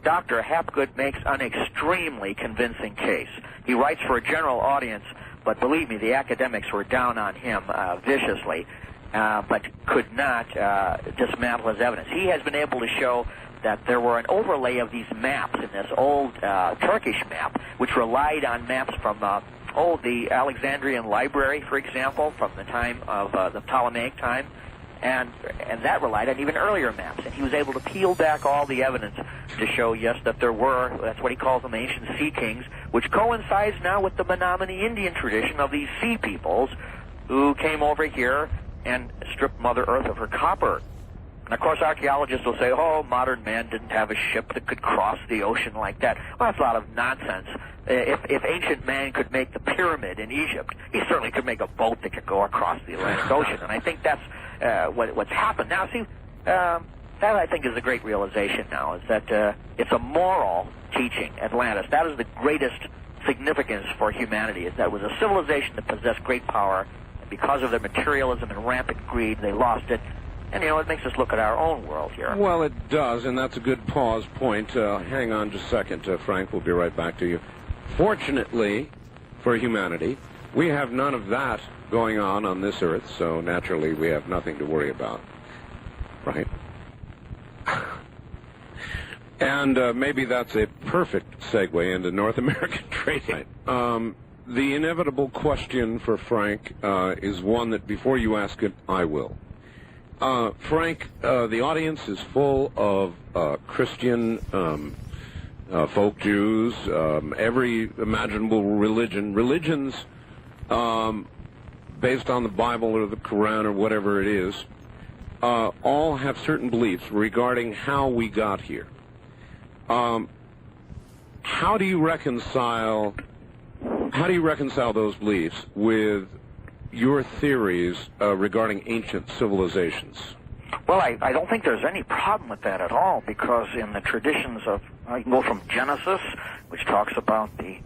[SPEAKER 5] Dr. Hapgood makes an extremely convincing case. He writes for a general audience, but believe me, the academics were down on him viciously, but could not dismantle his evidence. He has been able to show that there were an overlay of these maps in this old Turkish map, which relied on maps from the Alexandrian Library, for example, from the time of the Ptolemaic time. And that relied on even earlier maps. And he was able to peel back all the evidence to show, yes, that there were, that's what he calls them, ancient sea kings, which coincides now with the Menominee Indian tradition of these sea peoples who came over here and stripped Mother Earth of her copper. And, of course, archaeologists will say, oh, modern man didn't have a ship that could cross the ocean like that. Well, that's a lot of nonsense. If ancient man could make the pyramid in Egypt, he certainly could make a boat that could go across the Atlantic Ocean. And I think that's what's happened. Now, see, that I think is the great realization now, is that it's a moral teaching, Atlantis. That is the greatest significance for humanity, is that it was a civilization that possessed great power, and because of their materialism and rampant greed, they lost it. And, it makes us look at our own world here.
[SPEAKER 1] Well, it does, and that's a good pause point. Hang on just a second, Frank. We'll be right back to you. Fortunately for humanity, we have none of that going on this Earth, so naturally we have nothing to worry about. Right? And maybe that's a perfect segue into North American trading. Right. The inevitable question for Frank is one that before you ask it, I will. Frank, the audience is full of Christian folk Jews, every imaginable religions based on the Bible or the Quran or whatever it is, all have certain beliefs regarding how we got here. How do you reconcile those beliefs with your theories regarding ancient civilizations?
[SPEAKER 5] Well, I don't think there's any problem with that at all, because in the traditions of, you can go from Genesis, which talks about the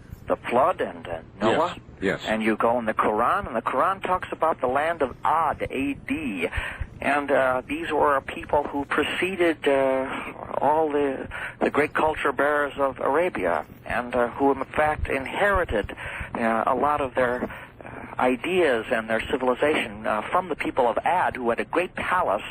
[SPEAKER 5] flood and Noah.
[SPEAKER 1] Yes.
[SPEAKER 5] And you go in the Quran, and the Quran talks about the land of Ad, A-D. And these were people who preceded all the great culture bearers of Arabia, and who in fact inherited a lot of their ideas and their civilization from the people of Ad, who had a great palace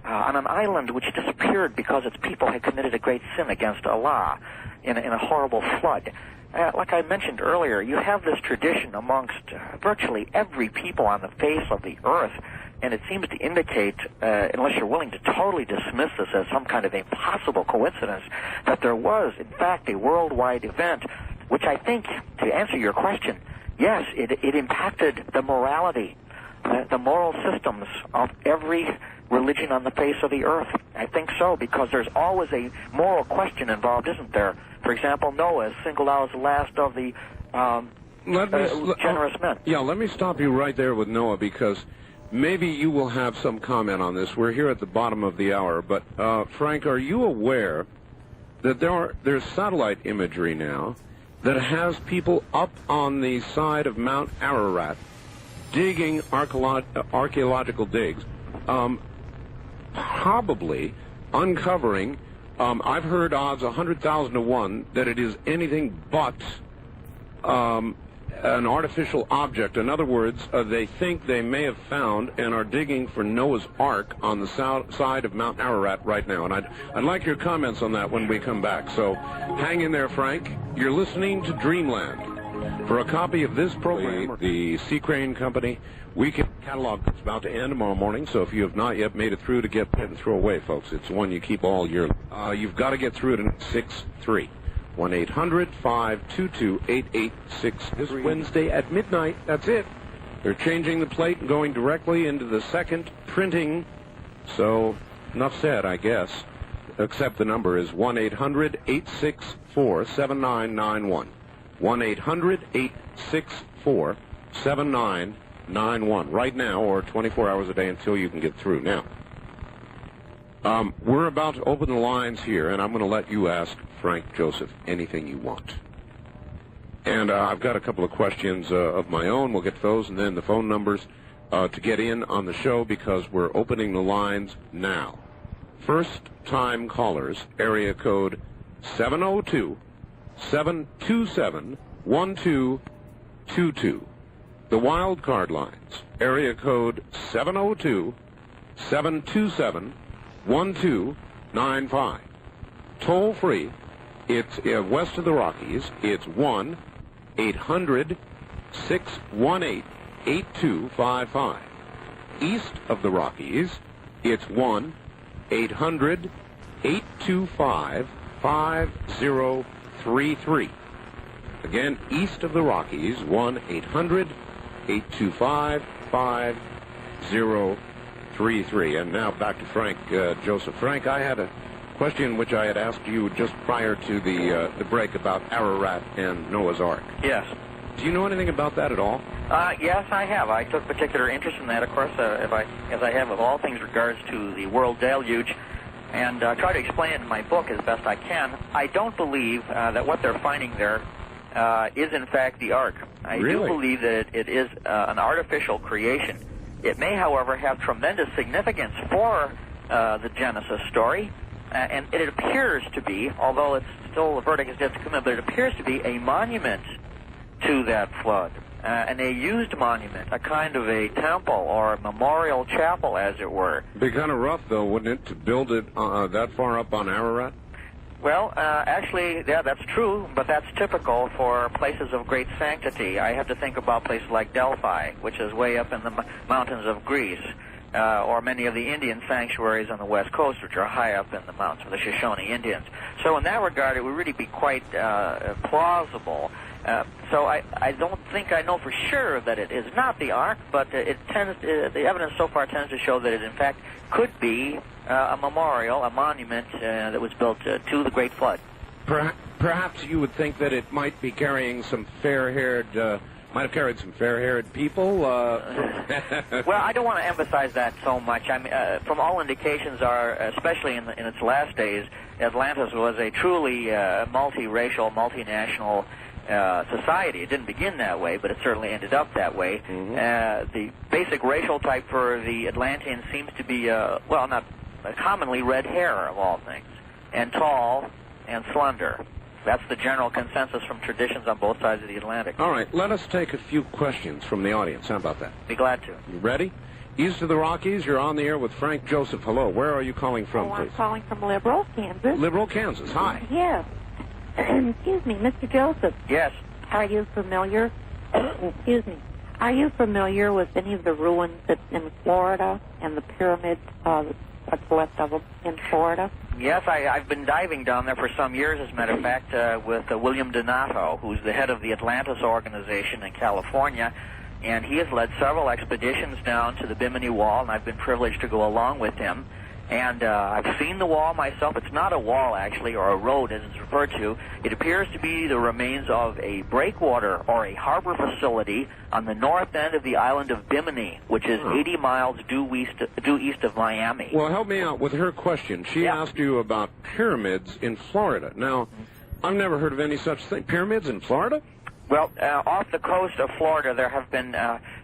[SPEAKER 5] on an island which disappeared because its people had committed a great sin against Allah in a horrible flood. Like I mentioned earlier, you have this tradition amongst virtually every people on the face of the earth, and it seems to indicate, unless you're willing to totally dismiss this as some kind of impossible coincidence, that there was, in fact, a worldwide event, which I think, to answer your question, yes, it impacted the morality, the moral systems of every religion on the face of the earth. I think so, because there's always a moral question involved, isn't there? For example, Noah is singled out as the last of the generous men.
[SPEAKER 1] Yeah, let me stop you right there with Noah, because maybe you will have some comment on this. We're here at the bottom of the hour, but Frank, are you aware that there's satellite imagery now that has people up on the side of Mount Ararat digging archaeological digs, probably uncovering, I've heard odds 100,000 to 1 that it is anything but an artificial object. In other words, they think they may have found and are digging for Noah's Ark on the side of Mount Ararat right now. And I'd like your comments on that when we come back. So hang in there, Frank. You're listening to Dreamland. For a copy of this program, the Sea Crane Company weekend catalog is about to end tomorrow morning, so if you have not yet made it through to get and throw away, folks, it's one you keep all year. You've got to get through it in 6-3. 1-800-522-8863. This Wednesday at midnight. That's it. They're changing the plate and going directly into the second printing. So, enough said, I guess. Except the number is 1-800-864-7991. 1-800-864-7991. Right now, or 24 hours a day until you can get through. Now, we're about to open the lines here, and I'm going to let you ask Frank Joseph anything you want. And I've got a couple of questions of my own. We'll get those, and then the phone numbers to get in on the show, because we're opening the lines now. First-time callers, area code 702-727-1222. The wild card lines, area code 702-727-1295. Toll free, it's west of the Rockies, it's 1-800-618-8255. East of the Rockies, it's 1-800-825-5033. Again, east of the Rockies, 1-800-825-5033. And now back to Frank Joseph. Frank, I had a question which I had asked you just prior to the break about Ararat and Noah's Ark.
[SPEAKER 5] Yes.
[SPEAKER 1] Do you know anything about that at all?
[SPEAKER 5] Yes, I have. I took particular interest in that, of course, as I have with all things regards to the world deluge, and try to explain it in my book as best I can. I don't believe that what they're finding there is in fact the Ark. I do believe that it is an artificial creation. It may, however, have tremendous significance for the Genesis story, and it appears to be, although it's still, the verdict is yet to come in, but it appears to be a monument to that flood, and a used monument, a kind of a temple or a memorial chapel, as it were.
[SPEAKER 1] It'd be kind of rough, though, wouldn't it, to build it that far up on Ararat?
[SPEAKER 5] Well, actually, yeah, that's true, but that's typical for places of great sanctity. I have to think about places like Delphi, which is way up in the mountains of Greece, or many of the Indian sanctuaries on the west coast, which are high up in the mountains of the Shoshone Indians. So in that regard, it would really be quite plausible. So I don't think I know for sure that it is not the Ark, but the evidence so far tends to show that it in fact could be a memorial, a monument that was built to the Great Flood.
[SPEAKER 1] Perhaps you would think that it might be carrying some fair-haired, might have carried some fair-haired people.
[SPEAKER 5] Well, I don't want to emphasize that so much. I mean, from all indications are, especially in its last days, Atlantis was a truly multiracial, multinational society. It didn't begin that way, but it certainly ended up that way. Mm-hmm. The basic racial type for the Atlanteans seems to be, not commonly red hair, of all things, and tall and slender. That's the general consensus from traditions on both sides of the Atlantic.
[SPEAKER 1] All right, let us take a few questions from the audience. How about that?
[SPEAKER 5] Be glad to.
[SPEAKER 1] You ready? East of the Rockies, you're on the air with Frank Joseph. Hello. Where are you calling from, please?
[SPEAKER 7] I'm calling from Liberal, Kansas.
[SPEAKER 1] Liberal, Kansas. Hi.
[SPEAKER 7] Yes. Excuse me, Mr. Joseph.
[SPEAKER 5] Yes.
[SPEAKER 7] Are you familiar? Excuse me. Are you familiar with any of the ruins that's in Florida and the pyramids, what's left of them in Florida?
[SPEAKER 5] Yes, I've been diving down there for some years, as a matter of fact, with William Donato, who's the head of the Atlantis organization in California, and he has led several expeditions down to the Bimini Wall, and I've been privileged to go along with him. And I've seen the wall myself. It's not a wall, actually, or a road, as it's referred to. It appears to be the remains of a breakwater or a harbor facility on the north end of the island of Bimini, which is 80 miles due east of Miami.
[SPEAKER 1] Well, help me out with her question. She asked you about pyramids in Florida. Now, I've never heard of any such thing. Pyramids in Florida?
[SPEAKER 5] Well, off the coast of Florida, there have been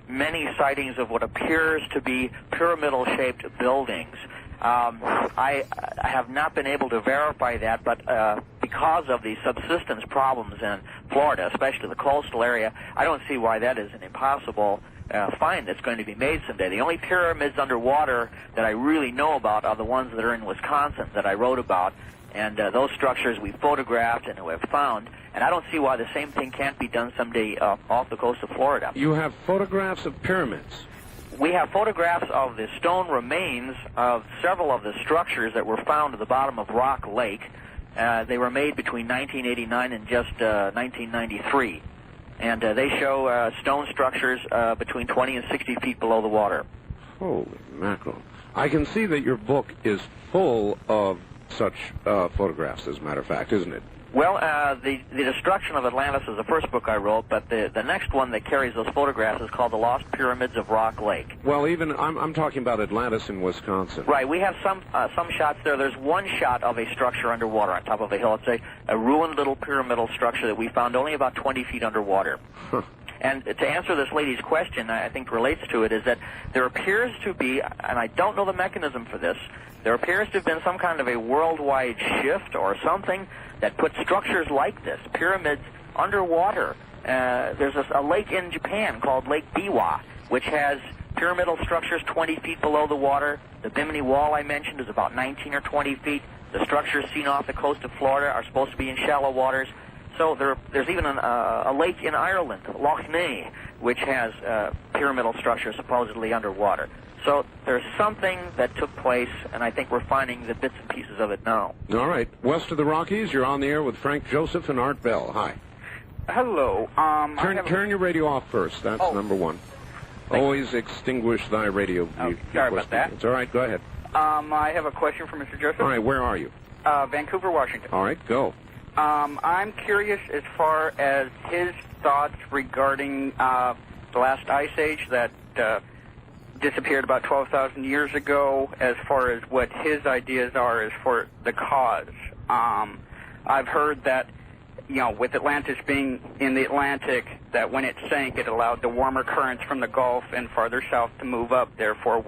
[SPEAKER 5] many sightings of what appears to be pyramidal-shaped buildings. I have not been able to verify that, but because of the subsistence problems in Florida, especially the coastal area, I don't see why that is an impossible find that's going to be made someday. The only pyramids underwater that I really know about are the ones that are in Wisconsin that I wrote about, and those structures we photographed and we have found, and I don't see why the same thing can't be done someday off the coast of Florida.
[SPEAKER 1] You have photographs of pyramids?
[SPEAKER 5] We have photographs of the stone remains of several of the structures that were found at the bottom of Rock Lake. They were made between 1989 and just 1993. And they show stone structures between 20 and 60 feet below the water.
[SPEAKER 1] Holy mackerel. I can see that your book is full of such photographs, as a matter of fact, isn't it?
[SPEAKER 5] Well, the Destruction of Atlantis is the first book I wrote, but the next one that carries those photographs is called The Lost Pyramids of Rock Lake.
[SPEAKER 1] Well, even I'm talking about Atlantis in Wisconsin.
[SPEAKER 5] Right. We have some shots there. There's one shot of a structure underwater on top of a hill. It's a ruined little pyramidal structure that we found only about 20 feet underwater.
[SPEAKER 1] Huh.
[SPEAKER 5] And to answer this lady's question, I think relates to it, is that there appears to be, and I don't know the mechanism for this, there appears to have been some kind of a worldwide shift or something that put structures like this, pyramids, underwater. There's a lake in Japan called Lake Biwa, which has pyramidal structures 20 feet below the water. The Bimini Wall I mentioned is about 19 or 20 feet. The structures seen off the coast of Florida are supposed to be in shallow waters. So there's even a lake in Ireland, Loch Ness, which has pyramidal structures supposedly underwater. So there's something that took place, and I think we're finding the bits and pieces of it now.
[SPEAKER 1] All right. West of the Rockies, you're on the air with Frank Joseph and Art Bell. Hi.
[SPEAKER 8] Hello.
[SPEAKER 1] Turn your radio off first. That's number one. Always extinguish thy radio.
[SPEAKER 8] Sorry about that.
[SPEAKER 1] It's all right. Go ahead.
[SPEAKER 8] I have a question for Mr. Joseph.
[SPEAKER 1] All right. Where are you?
[SPEAKER 8] Vancouver, Washington.
[SPEAKER 1] All right. Go.
[SPEAKER 8] I'm curious as far as his thoughts regarding the last ice age that disappeared about 12,000 years ago, as far as what his ideas are as for the cause. I've heard that, with Atlantis being in the Atlantic, that when it sank, it allowed the warmer currents from the Gulf and farther south to move up, therefore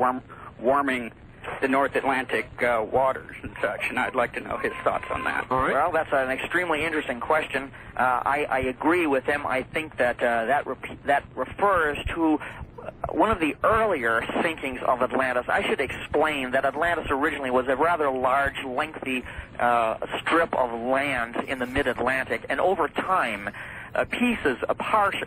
[SPEAKER 8] warming the North Atlantic waters and such, and I'd like to know his thoughts on that.
[SPEAKER 1] All right.
[SPEAKER 5] Well, that's an extremely interesting question. I agree with him. I think that that refers to one of the earlier sinkings of Atlantis. I should explain that Atlantis originally was a rather large, lengthy strip of land in the mid-Atlantic, and over time,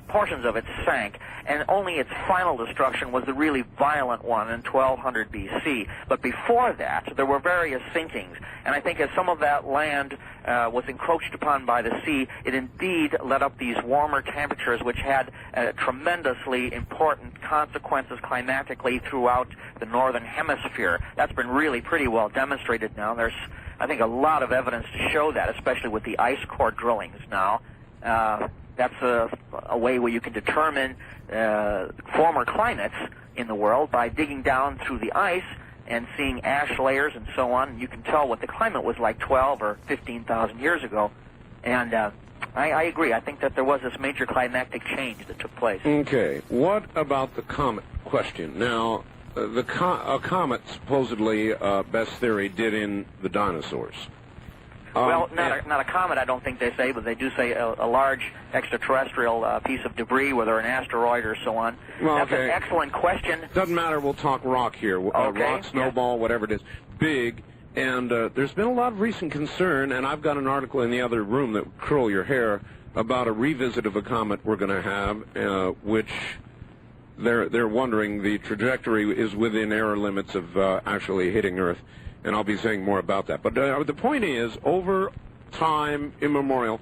[SPEAKER 5] portions of it sank, and only its final destruction was the really violent one in 1200 BC. But before that, there were various sinkings, and I think as some of that land was encroached upon by the sea, it indeed led up these warmer temperatures, which had tremendously important consequences climatically throughout the northern hemisphere. That's been really pretty well demonstrated now. There's, I think, a lot of evidence to show that, especially with the ice core drillings now. That's a way where you can determine former climates in the world by digging down through the ice and seeing ash layers and so on. You can tell what the climate was like 12 or 15,000 years ago. And I agree. I think that there was this major climactic change that took place.
[SPEAKER 1] Okay. What about the comet question? Now, a comet, supposedly, best theory, did in the dinosaurs.
[SPEAKER 5] Well, not a comet, I don't think they say, but they do say a large extraterrestrial piece of debris, whether an asteroid or so on.
[SPEAKER 1] Well,
[SPEAKER 5] That's an excellent question.
[SPEAKER 1] Doesn't matter. We'll talk rock here. Rock, snowball, whatever it is. Big. And there's been a lot of recent concern, and I've got an article in the other room that would curl your hair about a revisit of a comet we're going to have, which they're wondering the trajectory is within error limits of actually hitting Earth. And I'll be saying more about that. But the point is, over time immemorial,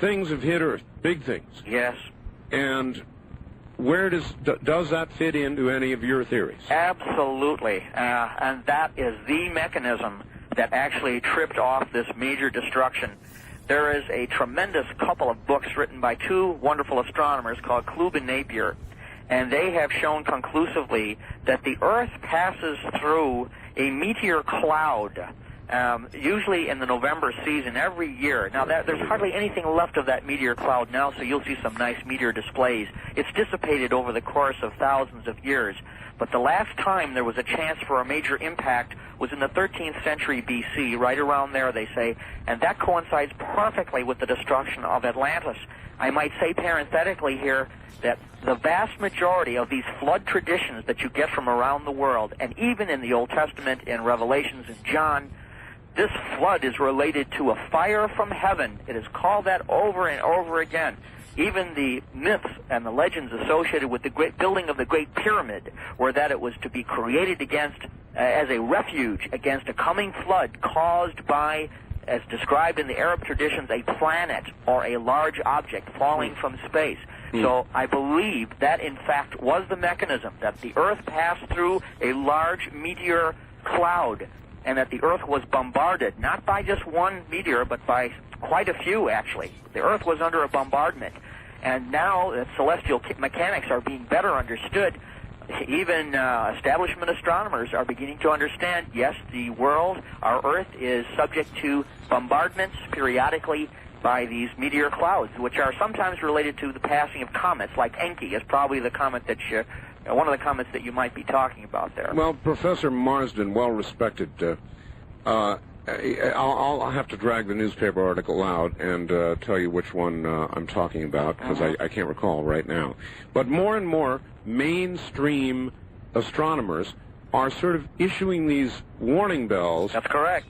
[SPEAKER 1] things have hit Earth, big things.
[SPEAKER 5] Yes.
[SPEAKER 1] And where does that fit into any of your theories?
[SPEAKER 5] Absolutely. And that is the mechanism that actually tripped off this major destruction. There is a tremendous couple of books written by two wonderful astronomers called Klube and Napier, and they have shown conclusively that the Earth passes through a meteor cloud, usually in the November season every year. Now, there's hardly anything left of that meteor cloud now, so you'll see some nice meteor displays. It's dissipated over the course of thousands of years. But the last time there was a chance for a major impact was in the 13th century B.C., right around there, they say, and that coincides perfectly with the destruction of Atlantis. I might say parenthetically here that the vast majority of these flood traditions that you get from around the world, and even in the Old Testament, in Revelations and John, this flood is related to a fire from heaven. It is called that over and over again. Even the myths and the legends associated with the great building of the Great Pyramid were that it was to be created against, as a refuge against a coming flood caused by, as described in the Arab traditions, a planet or a large object falling from space. So I believe that, in fact, was the mechanism, that the Earth passed through a large meteor cloud, and that the Earth was bombarded, not by just one meteor, but by quite a few, actually. The Earth was under a bombardment. And now that celestial mechanics are being better understood, even establishment astronomers are beginning to understand, yes, the world, our Earth, is subject to bombardments periodically by these meteor clouds, which are sometimes related to the passing of comets, like Enki is probably the comet that one of the comets that you might be talking about there.
[SPEAKER 1] Well, Professor Marsden, well-respected, I'll have to drag the newspaper article out and tell you which one I'm talking about, because I can't recall right now. But more and more mainstream astronomers are sort of issuing these warning bells.
[SPEAKER 5] That's correct.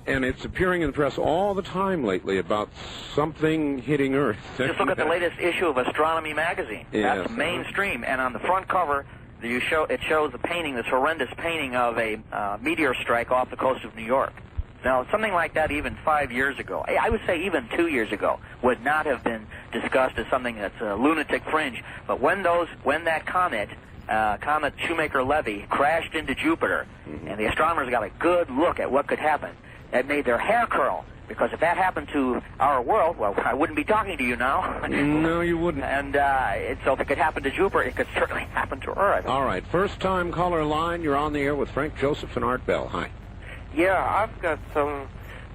[SPEAKER 1] And it's appearing in the press all the time lately about something hitting Earth.
[SPEAKER 5] Just look at the latest issue of Astronomy magazine.
[SPEAKER 1] Yes.
[SPEAKER 5] That's mainstream. And on the front cover, it shows a painting, this horrendous painting of a meteor strike off the coast of New York. Now, something like that even 5 years ago, I would say even 2 years ago, would not have been discussed as something that's a lunatic fringe. But when that comet Shoemaker-Levy, crashed into Jupiter, and the astronomers got a good look at what could happen, that made their hair curl. Because if that happened to our world, well, I wouldn't be talking to you now.
[SPEAKER 1] No, you wouldn't.
[SPEAKER 5] And so if it could happen to Jupiter, it could certainly happen to Earth.
[SPEAKER 1] All right. First-time caller line. You're on the air with Frank Joseph and Art Bell. Hi.
[SPEAKER 9] Yeah, I've got some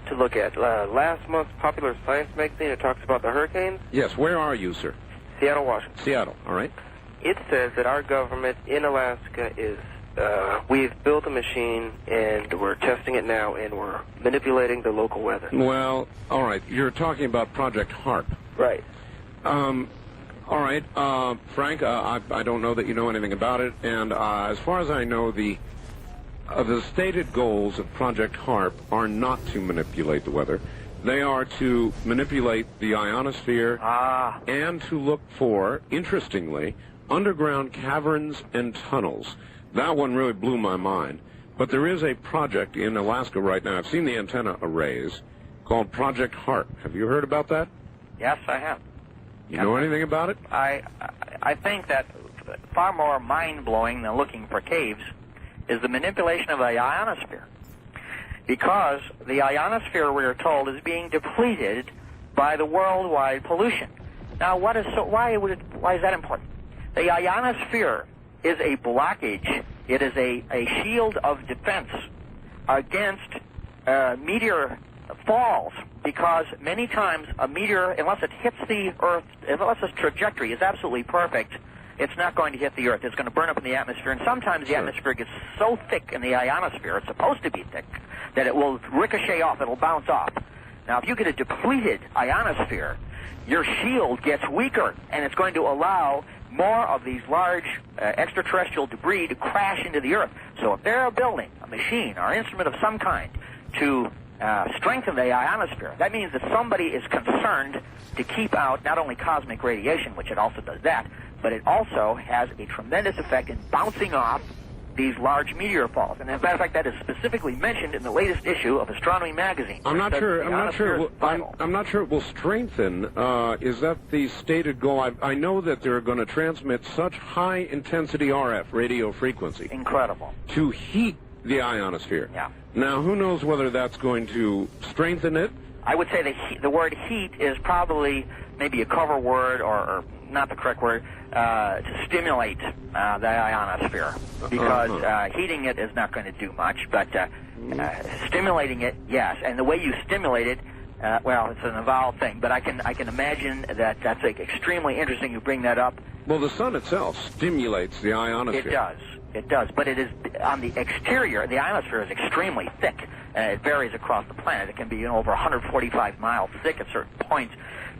[SPEAKER 9] to look at. Last month's Popular Science magazine, it talks about the hurricanes.
[SPEAKER 1] Yes. Where are you, sir?
[SPEAKER 9] Seattle, Washington.
[SPEAKER 1] Seattle. All right.
[SPEAKER 9] It says that our government in Alaska is... we've built a machine, and we're testing it now, and we're manipulating the local weather.
[SPEAKER 1] Well, all right. You're talking about Project HARP.
[SPEAKER 9] Right.
[SPEAKER 1] All right. Frank, I don't know that you know anything about it, and as far as I know, the stated goals of Project HARP are not to manipulate the weather. They are to manipulate the ionosphere and to look for, interestingly, underground caverns and tunnels. That one really blew my mind. But there is a project in Alaska right now. I've seen the antenna arrays called Project HARP. Have you heard about that?
[SPEAKER 5] Yes, I have.
[SPEAKER 1] You know anything about it?
[SPEAKER 5] I think that far more mind-blowing than looking for caves is the manipulation of the ionosphere. Because the ionosphere, we are told, is being depleted by the worldwide pollution. Now, why is that important? The ionosphere is a blockage. It is a shield of defense against meteor falls, because many times a meteor, unless it hits the Earth, unless its trajectory is absolutely perfect, it's not going to hit the Earth. It's going to burn up in the atmosphere, and sometimes the atmosphere gets so thick in the ionosphere, it's supposed to be thick, that it will ricochet off, it'll bounce off. Now, if you get a depleted ionosphere, your shield gets weaker, and it's going to allow more of these large extraterrestrial debris to crash into the Earth. So if they're building a machine or instrument of some kind to strengthen the ionosphere, that means that somebody is concerned to keep out not only cosmic radiation, which it also does that, but it also has a tremendous effect in bouncing off these large meteor falls. And as a matter of fact, that is specifically mentioned in the latest issue of Astronomy Magazine.
[SPEAKER 1] I'm not sure it will strengthen. Is that the stated goal? I know that they're going to transmit such high intensity RF radio frequency.
[SPEAKER 5] Incredible.
[SPEAKER 1] To heat the ionosphere.
[SPEAKER 5] Yeah.
[SPEAKER 1] Now, who knows whether that's going to strengthen it?
[SPEAKER 5] I would say the word heat is probably maybe a cover word or not the correct word, to stimulate the ionosphere, because heating it is not going to do much, but stimulating it, yes. And the way you stimulate it, well, it's an involved thing, but I can imagine that that's extremely interesting you bring that up.
[SPEAKER 1] Well, the sun itself stimulates the ionosphere.
[SPEAKER 5] It does, but it is on the exterior. The ionosphere is extremely thick. It varies across the planet. It can be over 145 miles thick at certain points,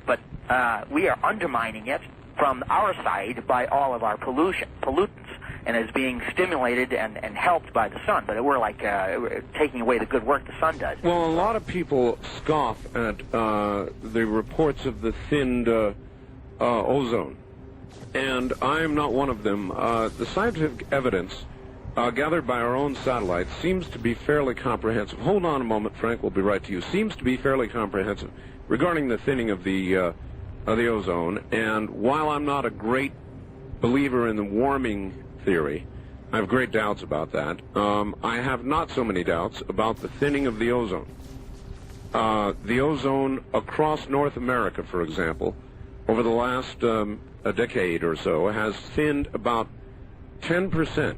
[SPEAKER 5] but we are undermining it from our side by all of our pollutants, and is being stimulated and helped by the sun. But we're like taking away the good work the sun does.
[SPEAKER 1] Well, a lot of people scoff at the reports of the thinned ozone, and I am not one of them. The scientific evidence gathered by our own satellites seems to be fairly comprehensive. Hold on a moment, Frank, we'll be right to you. Seems to be fairly comprehensive regarding the thinning of the ozone, and while I'm not a great believer in the warming theory, I have great doubts about that. I have not so many doubts about the thinning of the ozone. The ozone across North America, for example, over the last a decade or so, has thinned about 10%.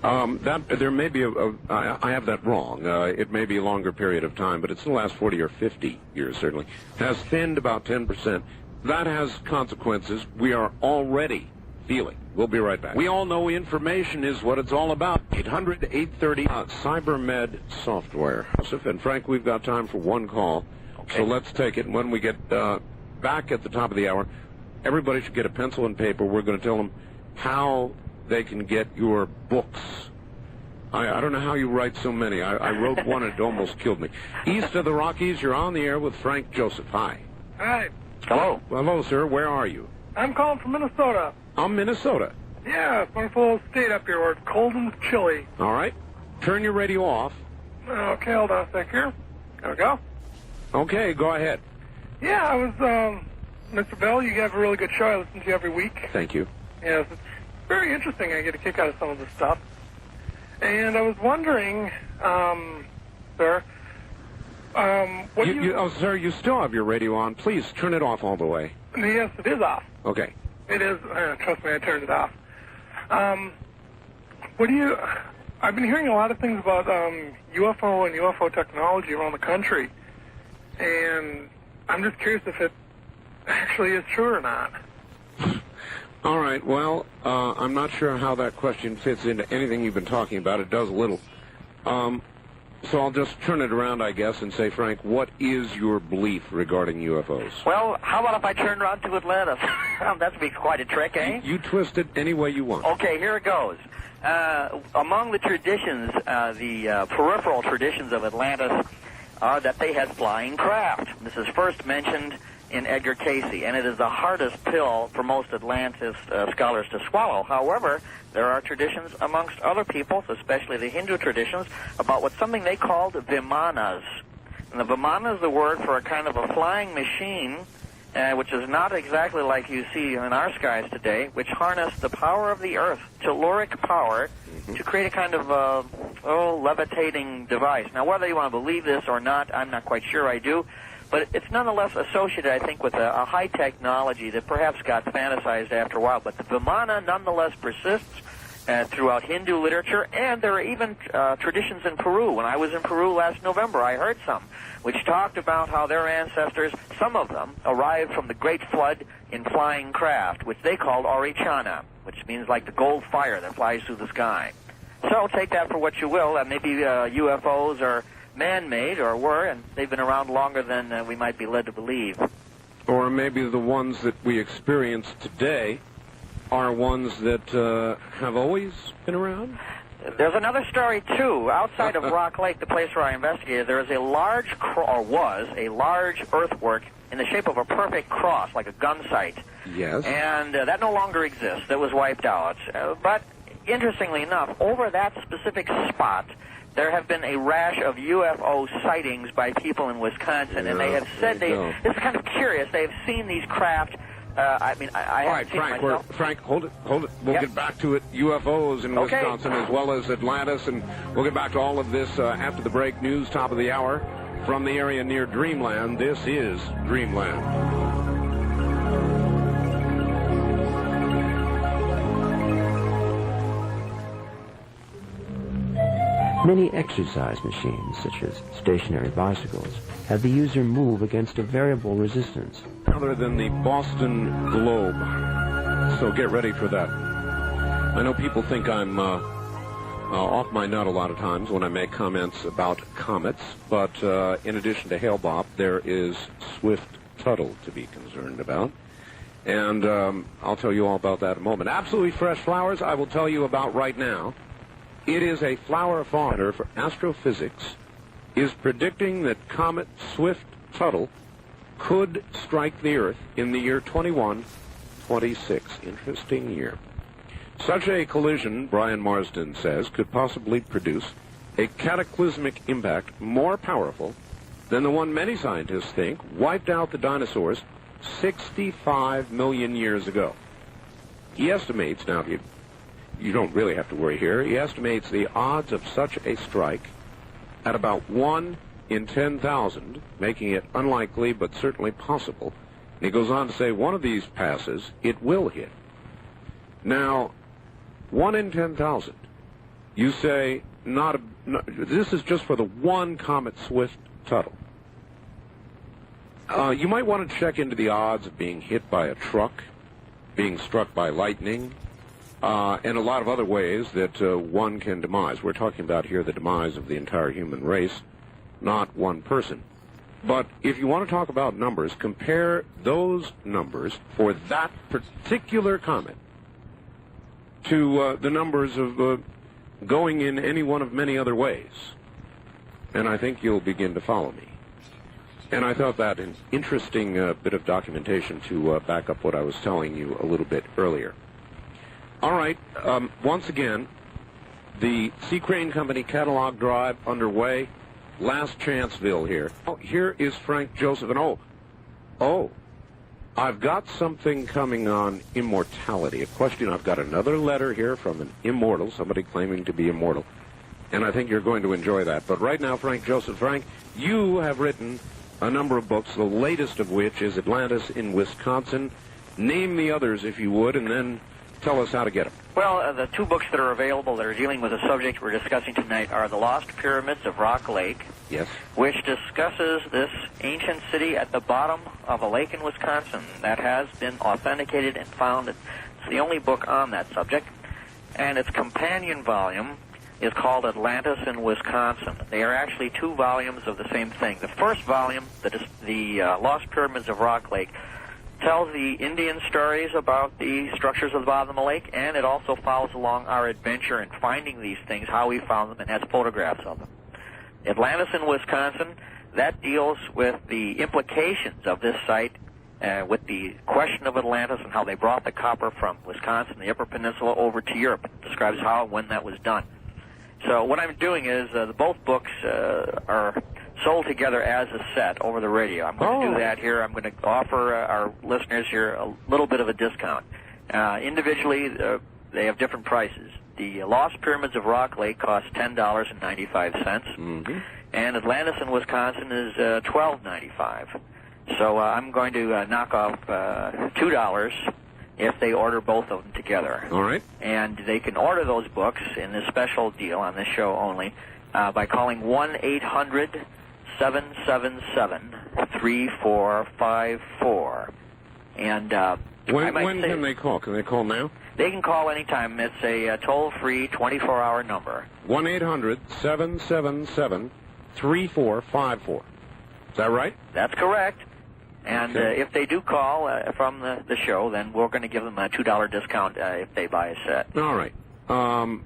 [SPEAKER 1] There may be I have that wrong. It may be a longer period of time, but it's the last 40 or 50 years, certainly. Has thinned about 10%. That has consequences we are already feeling. We'll be right back. We all know information is what it's all about. 800-830 CyberMed Software. And Frank, we've got time for one call, okay. So let's take it. And when we get back at the top of the hour, everybody should get a pencil and paper. We're going to tell them how they can get your books. I don't know how you write so many. I wrote one and it almost killed me. East of the Rockies, you're on the air with Frank Joseph. Hi.
[SPEAKER 10] Hi.
[SPEAKER 1] Hello. Hello, sir. Where are you?
[SPEAKER 10] I'm calling from Minnesota.
[SPEAKER 1] I'm Minnesota.
[SPEAKER 10] Yeah, it's a wonderful little state up here where it's cold and chilly.
[SPEAKER 1] All right. Turn your radio off.
[SPEAKER 10] Okay, hold on a sec here. There we go.
[SPEAKER 1] Okay, go ahead.
[SPEAKER 10] Yeah, I was, Mr. Bell, you have a really good show. I listen to you every week.
[SPEAKER 1] Thank you.
[SPEAKER 10] Yes, it's very interesting. I get a kick out of some of this stuff. And I was wondering, sir,
[SPEAKER 1] sir, you still have your radio on. Please turn it off all the way.
[SPEAKER 10] Yes, it is off.
[SPEAKER 1] Okay.
[SPEAKER 10] It is. Trust me, I turned it off. I've been hearing a lot of things about UFO and UFO technology around the country, and I'm just curious if it actually is true or not.
[SPEAKER 1] All right, well, I'm not sure how that question fits into anything you've been talking about. It does a little. So I'll just turn it around, I guess, and say, Frank, what is your belief regarding UFOs?
[SPEAKER 5] Well, how about if I turn around to Atlantis? That'd be quite a trick, eh?
[SPEAKER 1] You twist it any way you want.
[SPEAKER 5] Okay, here it goes. Among the traditions, the peripheral traditions of Atlantis are that they had flying craft. This is first mentioned in Edgar Cayce, and it is the hardest pill for most Atlantis scholars to swallow. However, there are traditions amongst other peoples, especially the Hindu traditions, about what something they called vimanas. And the vimana is the word for a kind of a flying machine, which is not exactly like you see in our skies today, which harness the power of the earth, telluric power, to create a kind of levitating device. Now, whether you want to believe this or not, I'm not quite sure I do. But it's nonetheless associated, I think, with a high technology that perhaps got fantasized after a while. But the vimana nonetheless persists throughout Hindu literature, and there are even traditions in Peru. When I was in Peru last November, I heard some, which talked about how their ancestors, some of them, arrived from the Great Flood in flying craft, which they called Orichana, which means like the gold fire that flies through the sky. So take that for what you will. Maybe UFOs are man-made, or were, and they've been around longer than we might be led to believe.
[SPEAKER 1] Or maybe the ones that we experience today are ones that have always been around?
[SPEAKER 5] There's another story, too. Outside of Rock Lake, the place where I investigated, there is a large, was a large earthwork in the shape of a perfect cross, like a gun sight.
[SPEAKER 1] Yes.
[SPEAKER 5] And that no longer exists. That was wiped out. But interestingly enough, over that specific spot, there have been a rash of UFO sightings by people in Wisconsin, and they have said this is kind of curious. They have seen these craft. I haven't seen it myself.
[SPEAKER 1] Frank, hold it. We'll get back to it. UFOs in Wisconsin as well as Atlantis, and we'll get back to all of this after the break. News, top of the hour from the area near Dreamland. This is Dreamland.
[SPEAKER 11] Many exercise machines, such as stationary bicycles, have the user move against a variable resistance.
[SPEAKER 1] Other than the Boston Globe. So get ready for that. I know people think I'm off my nut a lot of times when I make comments about comets, but in addition to Hale-Bopp, there is Swift-Tuttle to be concerned about. And I'll tell you all about that in a moment. Absolutely fresh flowers I will tell you about right now. It is a flower farmer for astrophysics is predicting that comet Swift-Tuttle could strike the Earth in the year 2126. Interesting year. Such a collision, Brian Marsden says, could possibly produce a cataclysmic impact more powerful than the one many scientists think wiped out the dinosaurs 65 million years ago. He estimates, now you don't really have to worry here, he estimates the odds of such a strike at about 1 in 10,000, making it unlikely but certainly possible. And he goes on to say one of these passes, it will hit. Now, 1 in 10,000. You say, this is just for the one comet Swift-Tuttle. You might want to check into the odds of being hit by a truck, being struck by lightning, and a lot of other ways that one can demise. We're talking about here the demise of the entire human race, not one person. But if you want to talk about numbers, compare those numbers for that particular comet to the numbers of going in any one of many other ways. And I think you'll begin to follow me. And I thought that an interesting bit of documentation to back up what I was telling you a little bit earlier. All right, once again, the Sea Crane Company catalog drive underway. Last Chanceville here. Oh, here is Frank Joseph, and I've got something coming on immortality. A question, I've got another letter here from an immortal, somebody claiming to be immortal, and I think you're going to enjoy that. But right now, Frank Joseph, Frank, you have written a number of books, the latest of which is Atlantis in Wisconsin. Name the others, if you would, and then tell us how to get them.
[SPEAKER 5] Well, the two books that are available that are dealing with the subject we're discussing tonight are The Lost Pyramids of Rock Lake,
[SPEAKER 1] yes,
[SPEAKER 5] which discusses this ancient city at the bottom of a lake in Wisconsin that has been authenticated and found. It's the only book on that subject. And its companion volume is called Atlantis in Wisconsin. They are actually two volumes of the same thing. The first volume, the Lost Pyramids of Rock Lake, tells the Indian stories about the structures of the bottom of the lake, and it also follows along our adventure in finding these things, how we found them, and has photographs of them. Atlantis in Wisconsin, that deals with the implications of this site, with the question of Atlantis and how they brought the copper from Wisconsin, the Upper Peninsula, over to Europe. It describes how and when that was done. So what I'm doing is both books are sold together as a set over the radio. I'm going to do that here. I'm going to offer our listeners here a little bit of a discount. Individually, they have different prices. The Lost Pyramids of Rock Lake costs $10.95, and Atlantis in Wisconsin is $12.95. So I'm going to knock off $2 if they order both of them together.
[SPEAKER 1] All right. And
[SPEAKER 5] they can order those books in this special deal on this show only by calling 1-800-777-3454. And
[SPEAKER 1] when can they call? Can they call now?
[SPEAKER 5] They can call anytime. It's a toll-free 24-hour number.
[SPEAKER 1] 1-800-777 888-866-3454. Is that right?
[SPEAKER 5] That's correct. And if they do call from the show, then we're going to give them a $2 discount if they buy a set.
[SPEAKER 1] All right.
[SPEAKER 5] And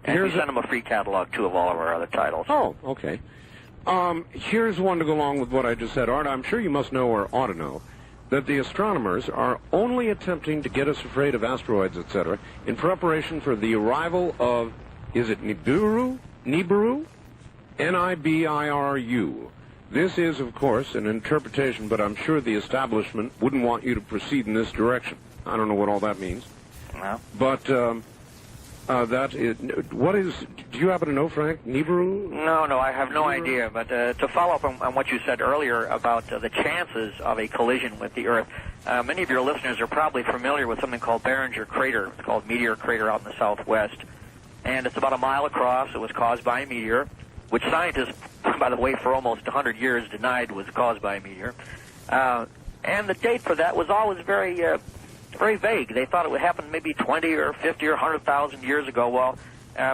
[SPEAKER 5] we send them a free catalog, too, of all of our other titles.
[SPEAKER 1] Oh, okay. Here's one to go along with what I just said. Art, I'm sure you must know or ought to know that the astronomers are only attempting to get us afraid of asteroids, etc., in preparation for the arrival of, is it Nibiru? Nibiru? Nibiru. This is, of course, an interpretation, but I'm sure the establishment wouldn't want you to proceed in this direction. I don't know what all that means.
[SPEAKER 5] No.
[SPEAKER 1] But that is, what is, do you happen to know, Frank? Nibiru?
[SPEAKER 5] No, I have no idea. But to follow up on what you said earlier about the chances of a collision with the Earth, many of your listeners are probably familiar with something called Barringer Crater. It's called Meteor Crater out in the southwest. And it's about a mile across. It was caused by a meteor, which scientists, by the way, for almost 100 years denied was caused by a meteor. And the date for that was always very vague. They thought it would happen maybe 20 or 50 or 100,000 years ago. Well,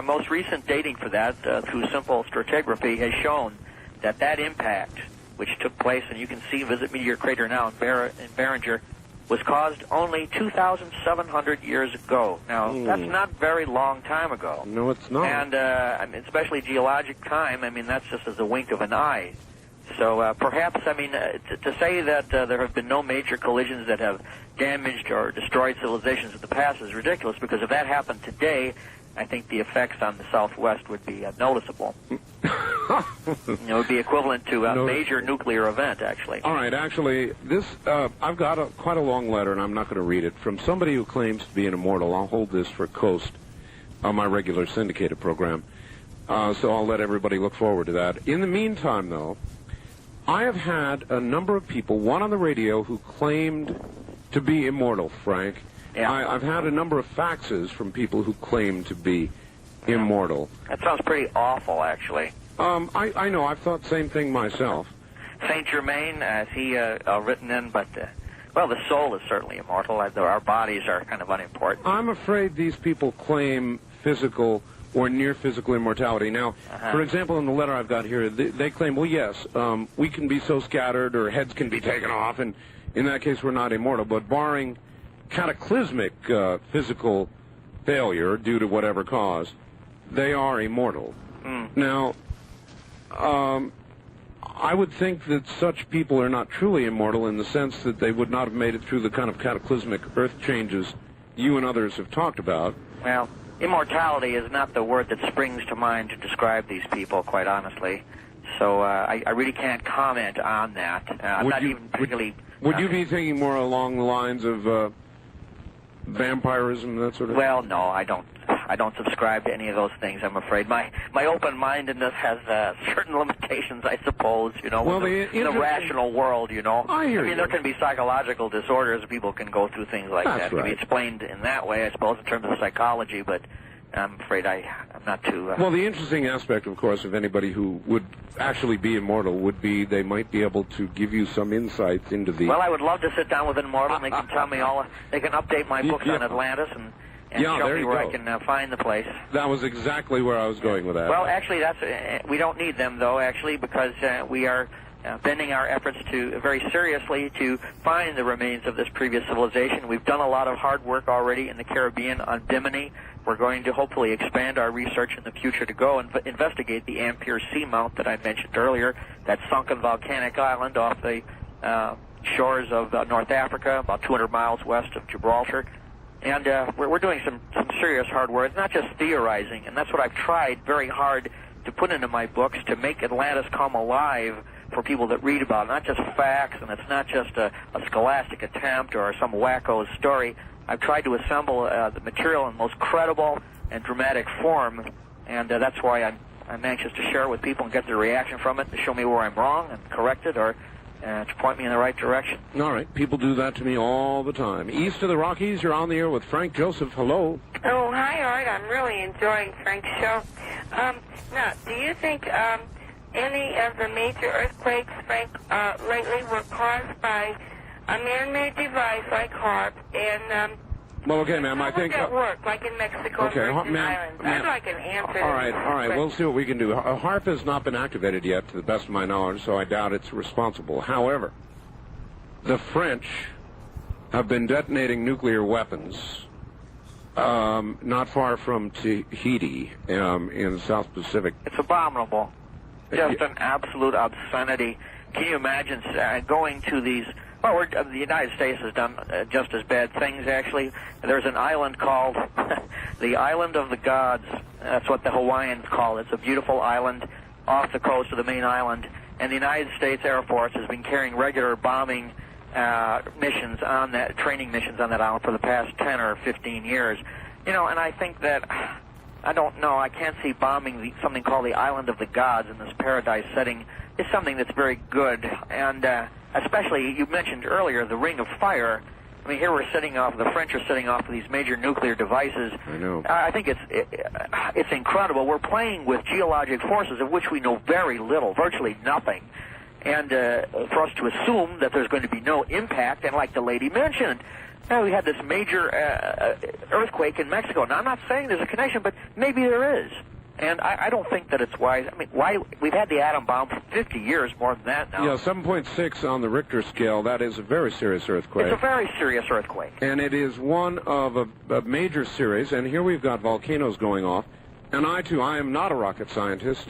[SPEAKER 5] most recent dating for that through simple stratigraphy has shown that impact, which took place, and you can see Visit Meteor Crater now in Barringer, was caused only 2,700 years ago. Now, that's not very long time ago.
[SPEAKER 1] No, it's not.
[SPEAKER 5] And I mean, especially geologic time, I mean, that's just as a wink of an eye. So perhaps, I mean, to say that there have been no major collisions that have damaged or destroyed civilizations of the past is ridiculous, because if that happened today, I think the effects on the Southwest would be noticeable. It would be equivalent to a major nuclear event, actually.
[SPEAKER 1] All right, actually, this I've got quite a long letter, and I'm not going to read it, from somebody who claims to be an immortal. I'll hold this for Coast on my regular syndicated program, so I'll let everybody look forward to that. In the meantime, though, I have had a number of people, one on the radio who claimed to be immortal, Frank.
[SPEAKER 5] Yeah.
[SPEAKER 1] I've had a number of faxes from people who claim to be immortal.
[SPEAKER 5] That sounds pretty awful, actually.
[SPEAKER 1] I know. I've thought the same thing myself.
[SPEAKER 5] Saint Germain, is he written in? But, well, the soul is certainly immortal. Our bodies are kind of unimportant.
[SPEAKER 1] I'm afraid these people claim physical or near physical immortality. Now, for example, in the letter I've got here, they claim, well, yes, we can be so scattered or heads can be taken off, and in that case we're not immortal, but barring cataclysmic physical failure due to whatever cause, they are immortal. Now, I would think that such people are not truly immortal in the sense that they would not have made it through the kind of cataclysmic earth changes you and others have talked about.
[SPEAKER 5] Well, immortality is not the word that springs to mind to describe these people, quite honestly. So I really can't comment on that. I'm not even particularly...
[SPEAKER 1] Would you be thinking more along the lines of vampirism, that sort of thing?
[SPEAKER 5] Well, no, I don't subscribe to any of those things, I'm afraid. My open-mindedness has certain limitations, I suppose, you know,
[SPEAKER 1] well,
[SPEAKER 5] in the rational world, you know.
[SPEAKER 1] I mean,
[SPEAKER 5] there can be psychological disorders. People can go through things like that. It can be explained in that way, I suppose, in terms of psychology, but I'm afraid I'm not too...
[SPEAKER 1] Well, the interesting aspect, of course, of anybody who would actually be immortal would be they might be able to give you some insights into the...
[SPEAKER 5] Well, I would love to sit down with an immortal, and they can tell me all... They can update my books on Atlantis and show me where I can find the place.
[SPEAKER 1] That was exactly where I was going with that.
[SPEAKER 5] Well, actually, we don't need them, though, actually, because we are bending our efforts to very seriously to find the remains of this previous civilization. We've done a lot of hard work already in the Caribbean on Bimini. We're going to hopefully expand our research in the future to go and investigate the Ampere Seamount that I mentioned earlier, that sunken volcanic island off the shores of North Africa, about 200 miles west of Gibraltar. And we're doing some serious hard work. It's not just theorizing, and that's what I've tried very hard to put into my books, to make Atlantis come alive for people that read about it. Not just facts, and it's not just a scholastic attempt or some wacko story. I've tried to assemble the material in the most credible and dramatic form, and that's why I'm anxious to share it with people and get their reaction from it, to show me where I'm wrong and correct it, or to point me in the right direction.
[SPEAKER 1] All right. People do that to me all the time. East of the Rockies, you're on the air with Frank Joseph. Hello.
[SPEAKER 12] Oh, hi, Art. I'm really enjoying Frank's show. Now, do you think any of the major earthquakes, Frank, lately were caused by a man-made device like HAARP? And
[SPEAKER 1] Well, okay, ma'am, I think...
[SPEAKER 12] How would that work, like in Mexico and Virgin Islands? I'd like an answer.
[SPEAKER 1] All right, we'll see what we can do. HAARP has not been activated yet, to the best of my knowledge, so I doubt it's responsible. However, the French have been detonating nuclear weapons not far from Tahiti in the South Pacific.
[SPEAKER 5] It's abominable. Just an absolute obscenity. Can you imagine going to these... Well, the United States has done just as bad things, actually. There's an island called the Island of the Gods. That's what the Hawaiians call it. It's a beautiful island off the coast of the main island. And the United States Air Force has been carrying regular bombing missions on that, training missions on that island for the past 10 or 15 years. You know, and I think that, I don't know, I can't see bombing something called the Island of the Gods in this paradise setting is something that's very good. And especially, you mentioned earlier, the Ring of Fire. I mean, here we're setting off, the French are setting off these major nuclear devices.
[SPEAKER 1] I know.
[SPEAKER 5] I think it's incredible. We're playing with geologic forces of which we know very little, virtually nothing. And for us to assume that there's going to be no impact, and like the lady mentioned, we had this major earthquake in Mexico. Now, I'm not saying there's a connection, but maybe there is. And I don't think that it's wise. I mean, why we've had the atom bomb for 50 years, more than that now.
[SPEAKER 1] Yeah, 7.6 on the Richter scale. That is a very serious earthquake.
[SPEAKER 5] It's a very serious earthquake.
[SPEAKER 1] And it is one of a major series. And here we've got volcanoes going off. And I am not a rocket scientist,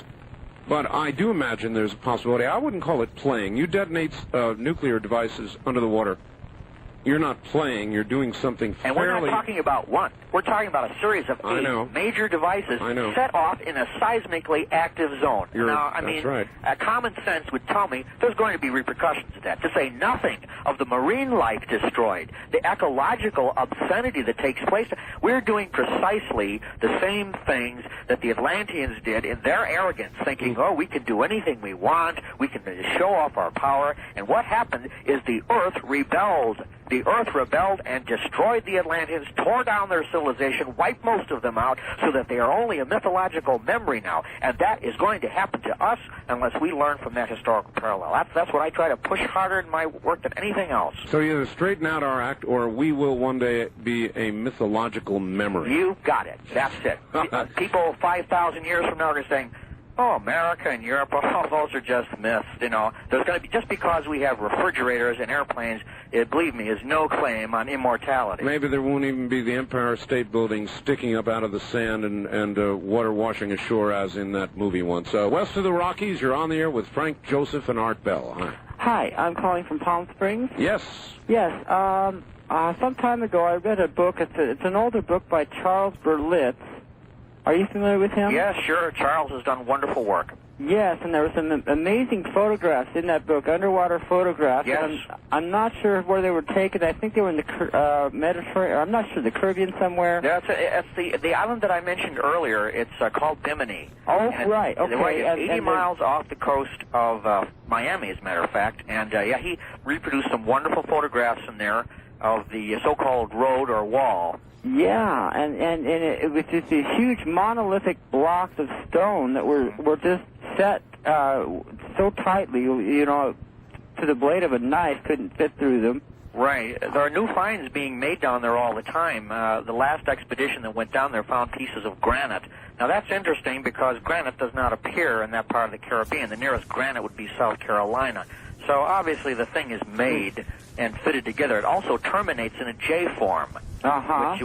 [SPEAKER 1] but I do imagine there's a possibility. I wouldn't call it playing. You detonate nuclear devices under the water. You're not playing. You're doing something fairly...
[SPEAKER 5] And we're not talking about one. We're talking about a series of 8 major devices set off in a seismically active zone.
[SPEAKER 1] That's right.
[SPEAKER 5] Common sense would tell me there's going to be repercussions to that, to say nothing of the marine life destroyed, the ecological obscenity that takes place. We're doing precisely the same things that the Atlanteans did in their arrogance, thinking, oh, we can do anything we want, we can show off our power. And what happened is the Earth rebelled. The Earth rebelled and destroyed the Atlanteans, tore down their civilization, wiped most of them out, so that they are only a mythological memory now. And that is going to happen to us unless we learn from that historical parallel. That's what I try to push harder in my work than anything else.
[SPEAKER 1] So either straighten out our act, or we will one day be a mythological memory.
[SPEAKER 5] You got it. That's it. People 5,000 years from now are going to say, oh, America and Europe, oh, those are just myths, you know. There's going to be, just because we have refrigerators and airplanes, believe me, is no claim on immortality.
[SPEAKER 1] Maybe there won't even be the Empire State Building sticking up out of the sand and water washing ashore as in that movie once. West of the Rockies, you're on the air with Frank Joseph and Art Bell. Hi.
[SPEAKER 13] Hi, I'm calling from Palm Springs.
[SPEAKER 1] Yes.
[SPEAKER 13] Yes, some time ago I read a book. It's an older book by Charles Berlitz. Are you familiar with him?
[SPEAKER 5] Yes, sure. Charles has done wonderful work.
[SPEAKER 13] Yes, and there were some amazing photographs in that book, underwater photographs.
[SPEAKER 5] Yes.
[SPEAKER 13] I'm not sure where they were taken. I think they were in the Mediterranean. I'm not sure, the Caribbean somewhere.
[SPEAKER 5] Yeah, it's the island that I mentioned earlier. It's called Bimini.
[SPEAKER 13] Oh, and right. Okay.
[SPEAKER 5] It's 80 miles off the coast of Miami, as a matter of fact. And, he reproduced some wonderful photographs in there of the so-called road or wall.
[SPEAKER 13] Yeah, and it was just these huge monolithic blocks of stone that were just set so tightly, you know, to the blade of a knife couldn't fit through them.
[SPEAKER 5] Right. There are new finds being made down there all the time. The last expedition that went down there found pieces of granite. Now, that's interesting because granite does not appear in that part of the Caribbean. The nearest granite would be South Carolina. So, obviously, the thing is made and fitted together. It also terminates in a J form,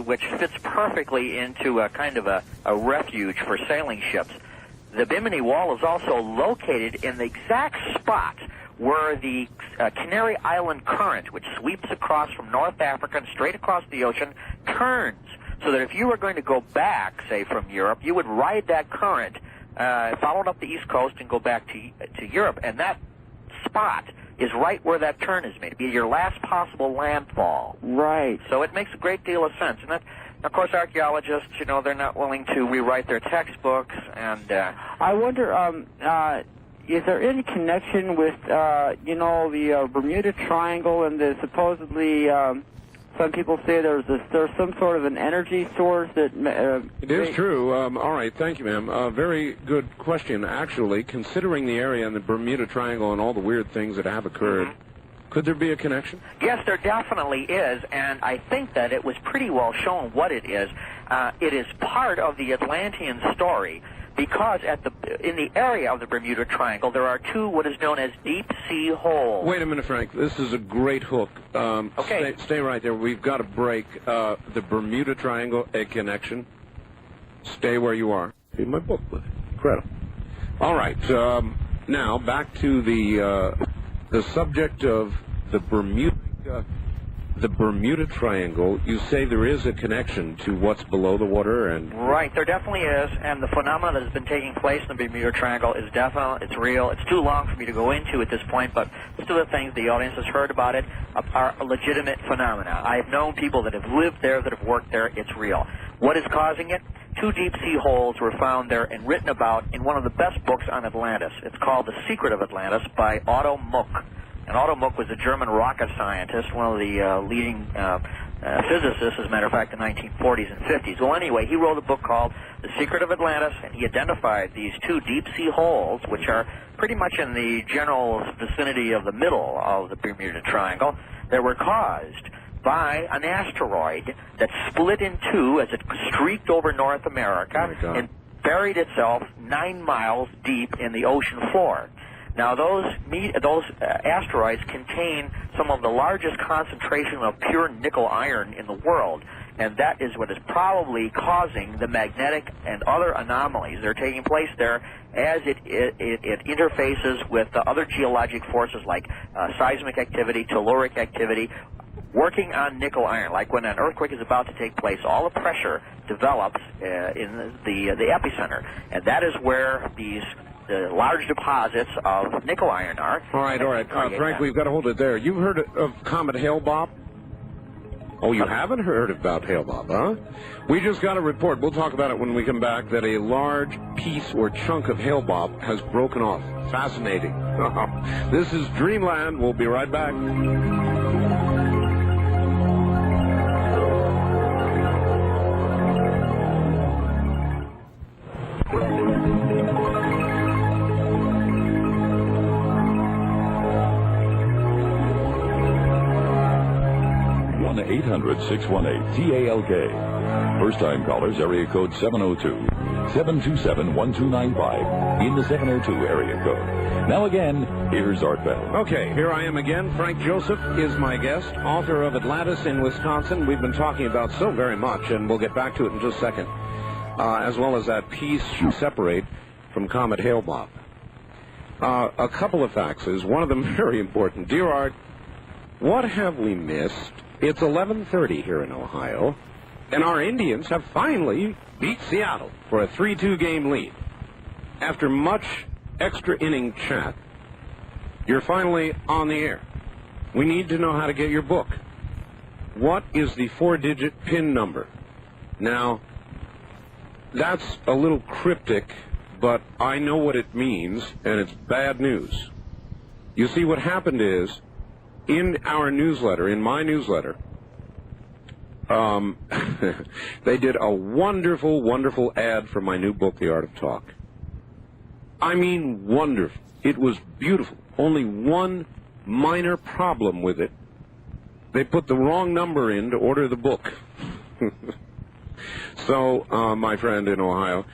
[SPEAKER 5] which fits perfectly into a kind of a refuge for sailing ships. The Bimini Wall is also located in the exact spot where the Canary Island Current, which sweeps across from North Africa and straight across the ocean, turns. So that if you were going to go back, say, from Europe, you would ride that current, follow it up the East Coast, and go back to Europe. And that spot is right where that turn is made. It'd be your last possible landfall.
[SPEAKER 13] Right.
[SPEAKER 5] So it makes a great deal of sense. And that, of course, archaeologists, you know, they're not willing to rewrite their textbooks. And
[SPEAKER 13] I wonder, is there any connection with, the Bermuda Triangle and the supposedly, some people say there's some sort of an energy source that...
[SPEAKER 1] it is true. All right, thank you, ma'am. Very good question, actually. Considering the area in the Bermuda Triangle and all the weird things that have occurred, Could there be a connection?
[SPEAKER 5] Yes, there definitely is, and I think that it was pretty well shown what it is. It is part of the Atlantean story, because in the area of the Bermuda Triangle, there are two what is known as deep sea holes.
[SPEAKER 1] Wait a minute, Frank. This is a great hook.
[SPEAKER 5] Okay.
[SPEAKER 1] Stay right there. We've got to break. The Bermuda Triangle, a connection. Stay where you are. Read my book with it. Incredible. All right. Now, back to the subject of the Bermuda Triangle. You say there is a connection to what's below the water, and
[SPEAKER 5] right, there definitely is, and the phenomenon that has been taking place in the Bermuda Triangle is definite. It's real. It's too long for me to go into at this point, but most of the things the audience has heard about it are legitimate phenomena. I have known people that have lived there, that have worked there. It's real. What is causing it? Two deep-sea holes were found there and written about in one of the best books on Atlantis. It's called The Secret of Atlantis by Otto Muck. And Otto Muck was a German rocket scientist, one of the leading physicists, as a matter of fact, in the 1940s and 50s. Well, anyway, he wrote a book called The Secret of Atlantis, and he identified these two deep-sea holes, which are pretty much in the general vicinity of the middle of the Bermuda Triangle, that were caused by an asteroid that split in two as it streaked over North America and buried itself 9 miles deep in the ocean floor. Now, those asteroids contain some of the largest concentration of pure nickel iron in the world, and that is what is probably causing the magnetic and other anomalies that are taking place there as it interfaces with other geologic forces like seismic activity, telluric activity, working on nickel iron. Like when an earthquake is about to take place, all the pressure develops in the epicenter, and that is where the large deposits of nickel iron are.
[SPEAKER 1] All right. Frank, we've got to hold it there. You've heard of Comet Hale-Bopp? Oh, you haven't heard about Hale-Bopp, huh? We just got a report. We'll talk about it when we come back, that a large piece or chunk of Hale-Bopp has broken off. Fascinating. This is Dreamland. We'll be right back.
[SPEAKER 6] 1-800-618-TALK. First-time callers, area code 702-727-1295 in the 702 area code. Now again, here's Art Bell.
[SPEAKER 1] Okay, here I am again. Frank Joseph is my guest, author of Atlantis in Wisconsin. We've been talking about so very much, and we'll get back to it in just a second, as well as that piece you separate from Comet Hale-Bopp. A couple of faxes, one of them very important. Dear Art, what have we missed? It's 11:30 here in Ohio, and our Indians have finally beat Seattle for a 3-2 game lead. After much extra inning chat, you're finally on the air. We need to know how to get your book. What is the 4-digit PIN number? Now, that's a little cryptic, but I know what it means, and it's bad news. You see, what happened is, in our newsletter, in my newsletter, they did a wonderful, wonderful ad for my new book, The Art of Talk. I mean, wonderful. It was beautiful. Only one minor problem with it. They put the wrong number in to order the book. So, my friend in Ohio,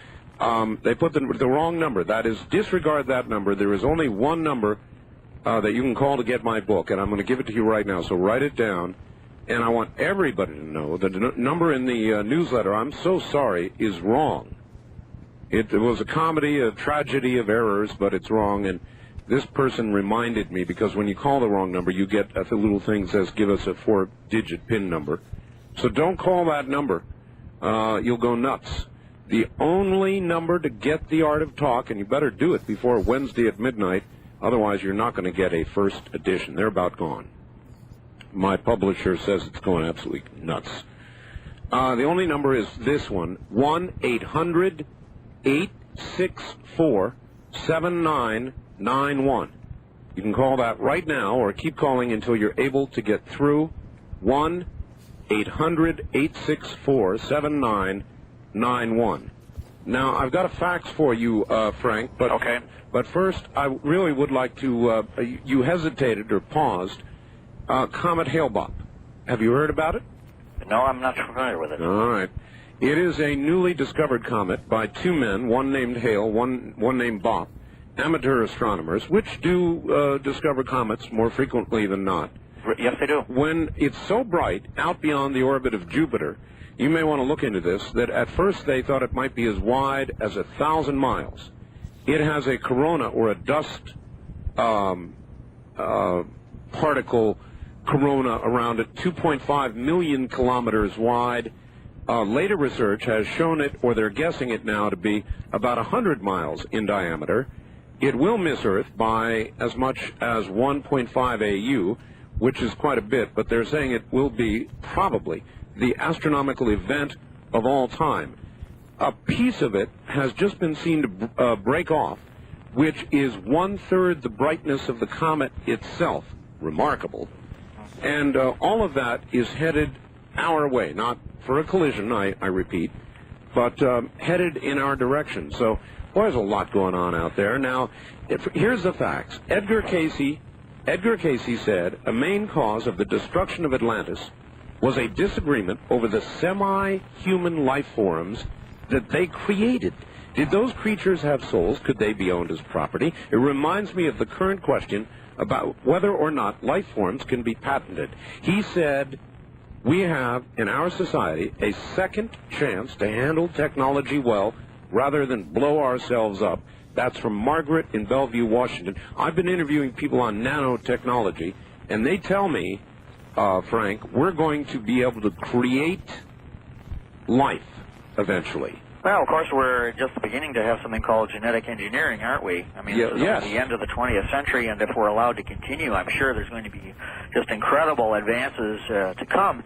[SPEAKER 1] they put the wrong number. That is, disregard that number. There is only one number that you can call to get my book, and I'm going to give it to you right now, so write it down. And I want everybody to know that the number in the newsletter, I'm so sorry, is wrong. It was a comedy, a tragedy of errors, but it's wrong, and this person reminded me, because when you call the wrong number, you get a little thing that says, give us a 4-digit PIN number. So don't call that number. You'll go nuts. The only number to get The Art of Talk, and you better do it before Wednesday at midnight, otherwise you're not going to get a first edition. They're about gone. My publisher says it's going absolutely nuts. The only number is this one, 1-800-864-7991. You can call that right now or keep calling until you're able to get through. 1-800-864-7991. Now, I've got a fax for you, Frank, but,
[SPEAKER 5] okay.
[SPEAKER 1] But first, I really would like to, you hesitated or paused Comet Hale-Bopp. Have you heard about it?
[SPEAKER 5] No, I'm not familiar with it.
[SPEAKER 1] All right. It is a newly discovered comet by two men, one named Hale, one named Bopp, amateur astronomers, which do discover comets more frequently than not.
[SPEAKER 5] Yes, they do.
[SPEAKER 1] When it's so bright out beyond the orbit of Jupiter, you may want to look into this, that at first they thought it might be as wide as 1,000 miles. It has a corona, or a dust particle corona around it, 2.5 million kilometers wide. Later research has shown it, or they're guessing it now, to be about 100 miles in diameter. It will miss Earth by as much as 1.5 AU, which is quite a bit, but they're saying it will be probably the astronomical event of all time. A piece of it has just been seen to break off, which is 1/3 the brightness of the comet itself. Remarkable. And all of that is headed our way, not for a collision, I repeat, but headed in our direction. So, boy, there's a lot going on out there. Now, here's the facts. Edgar Cayce said a main cause of the destruction of Atlantis was a disagreement over the semi-human life forms that they created. Did those creatures have souls? Could they be owned as property? It reminds me of the current question about whether or not life forms can be patented. He said, we have, in our society, a second chance to handle technology well rather than blow ourselves up. That's from Margaret in Bellevue, Washington. I've been interviewing people on nanotechnology, and they tell me, Frank, we're going to be able to create life eventually.
[SPEAKER 5] Well, of course, we're just beginning to have something called genetic engineering, aren't we? I mean, this is at the end of the 20th century, and if we're allowed to continue, I'm sure there's going to be just incredible advances to come.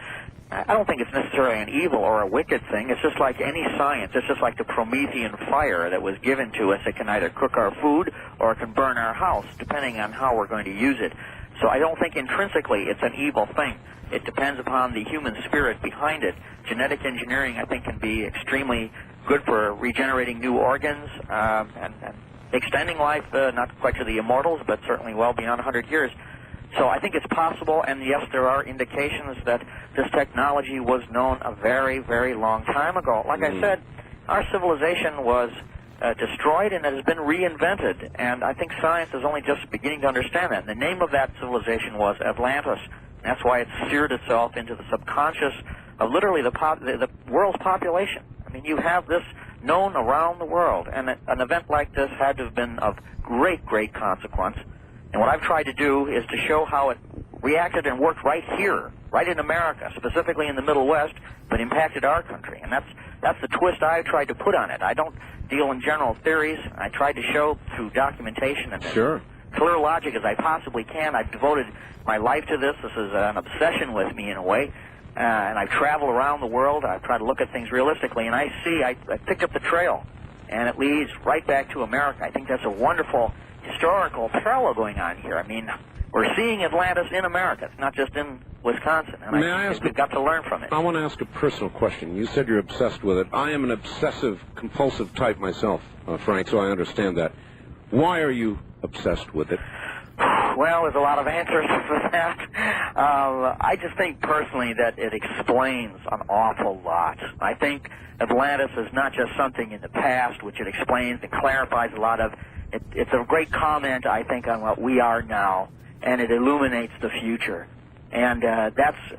[SPEAKER 5] I don't think it's necessarily an evil or a wicked thing. It's just like any science. It's just like the Promethean fire that was given to us. It can either cook our food or it can burn our house, depending on how we're going to use it. So I don't think intrinsically it's an evil thing. It depends upon the human spirit behind it. Genetic engineering, I think, can be extremely good for regenerating new organs and extending life, not quite to the immortals, but certainly well beyond 100 years. So I think it's possible, and yes, there are indications that this technology was known a very, very long time ago. Like I said, our civilization was destroyed and it has been reinvented, and I think science is only just beginning to understand that. And the name of that civilization was Atlantis. That's why it seared itself into the subconscious of literally the world's population. I mean, you have this known around the world, and an event like this had to have been of great, great consequence. And what I've tried to do is to show how it reacted and worked right here, right in America, specifically in the Middle West, but impacted our country. And that's the twist I've tried to put on it. I don't deal in general theories. I tried to show through documentation and clear logic as I possibly can. I've devoted my life to this. This is an obsession with me in a way. And I've traveled around the world. I've tried to look at things realistically, and I picked up the trail, and it leads right back to America. I think that's a wonderful historical parallel going on here. I mean, we're seeing Atlantis in America. It's not just in Wisconsin. And I think we've got to learn from it.
[SPEAKER 1] I want to ask a personal question. You said you're obsessed with it. I am an obsessive, compulsive type myself, Frank, so I understand that. Why are you obsessed with it?
[SPEAKER 5] Well, there's a lot of answers for that. I just think personally that it explains an awful lot. I think Atlantis is not just something in the past, which it explains and clarifies a lot of. It's a great comment, I think, on what we are now, and it illuminates the future. And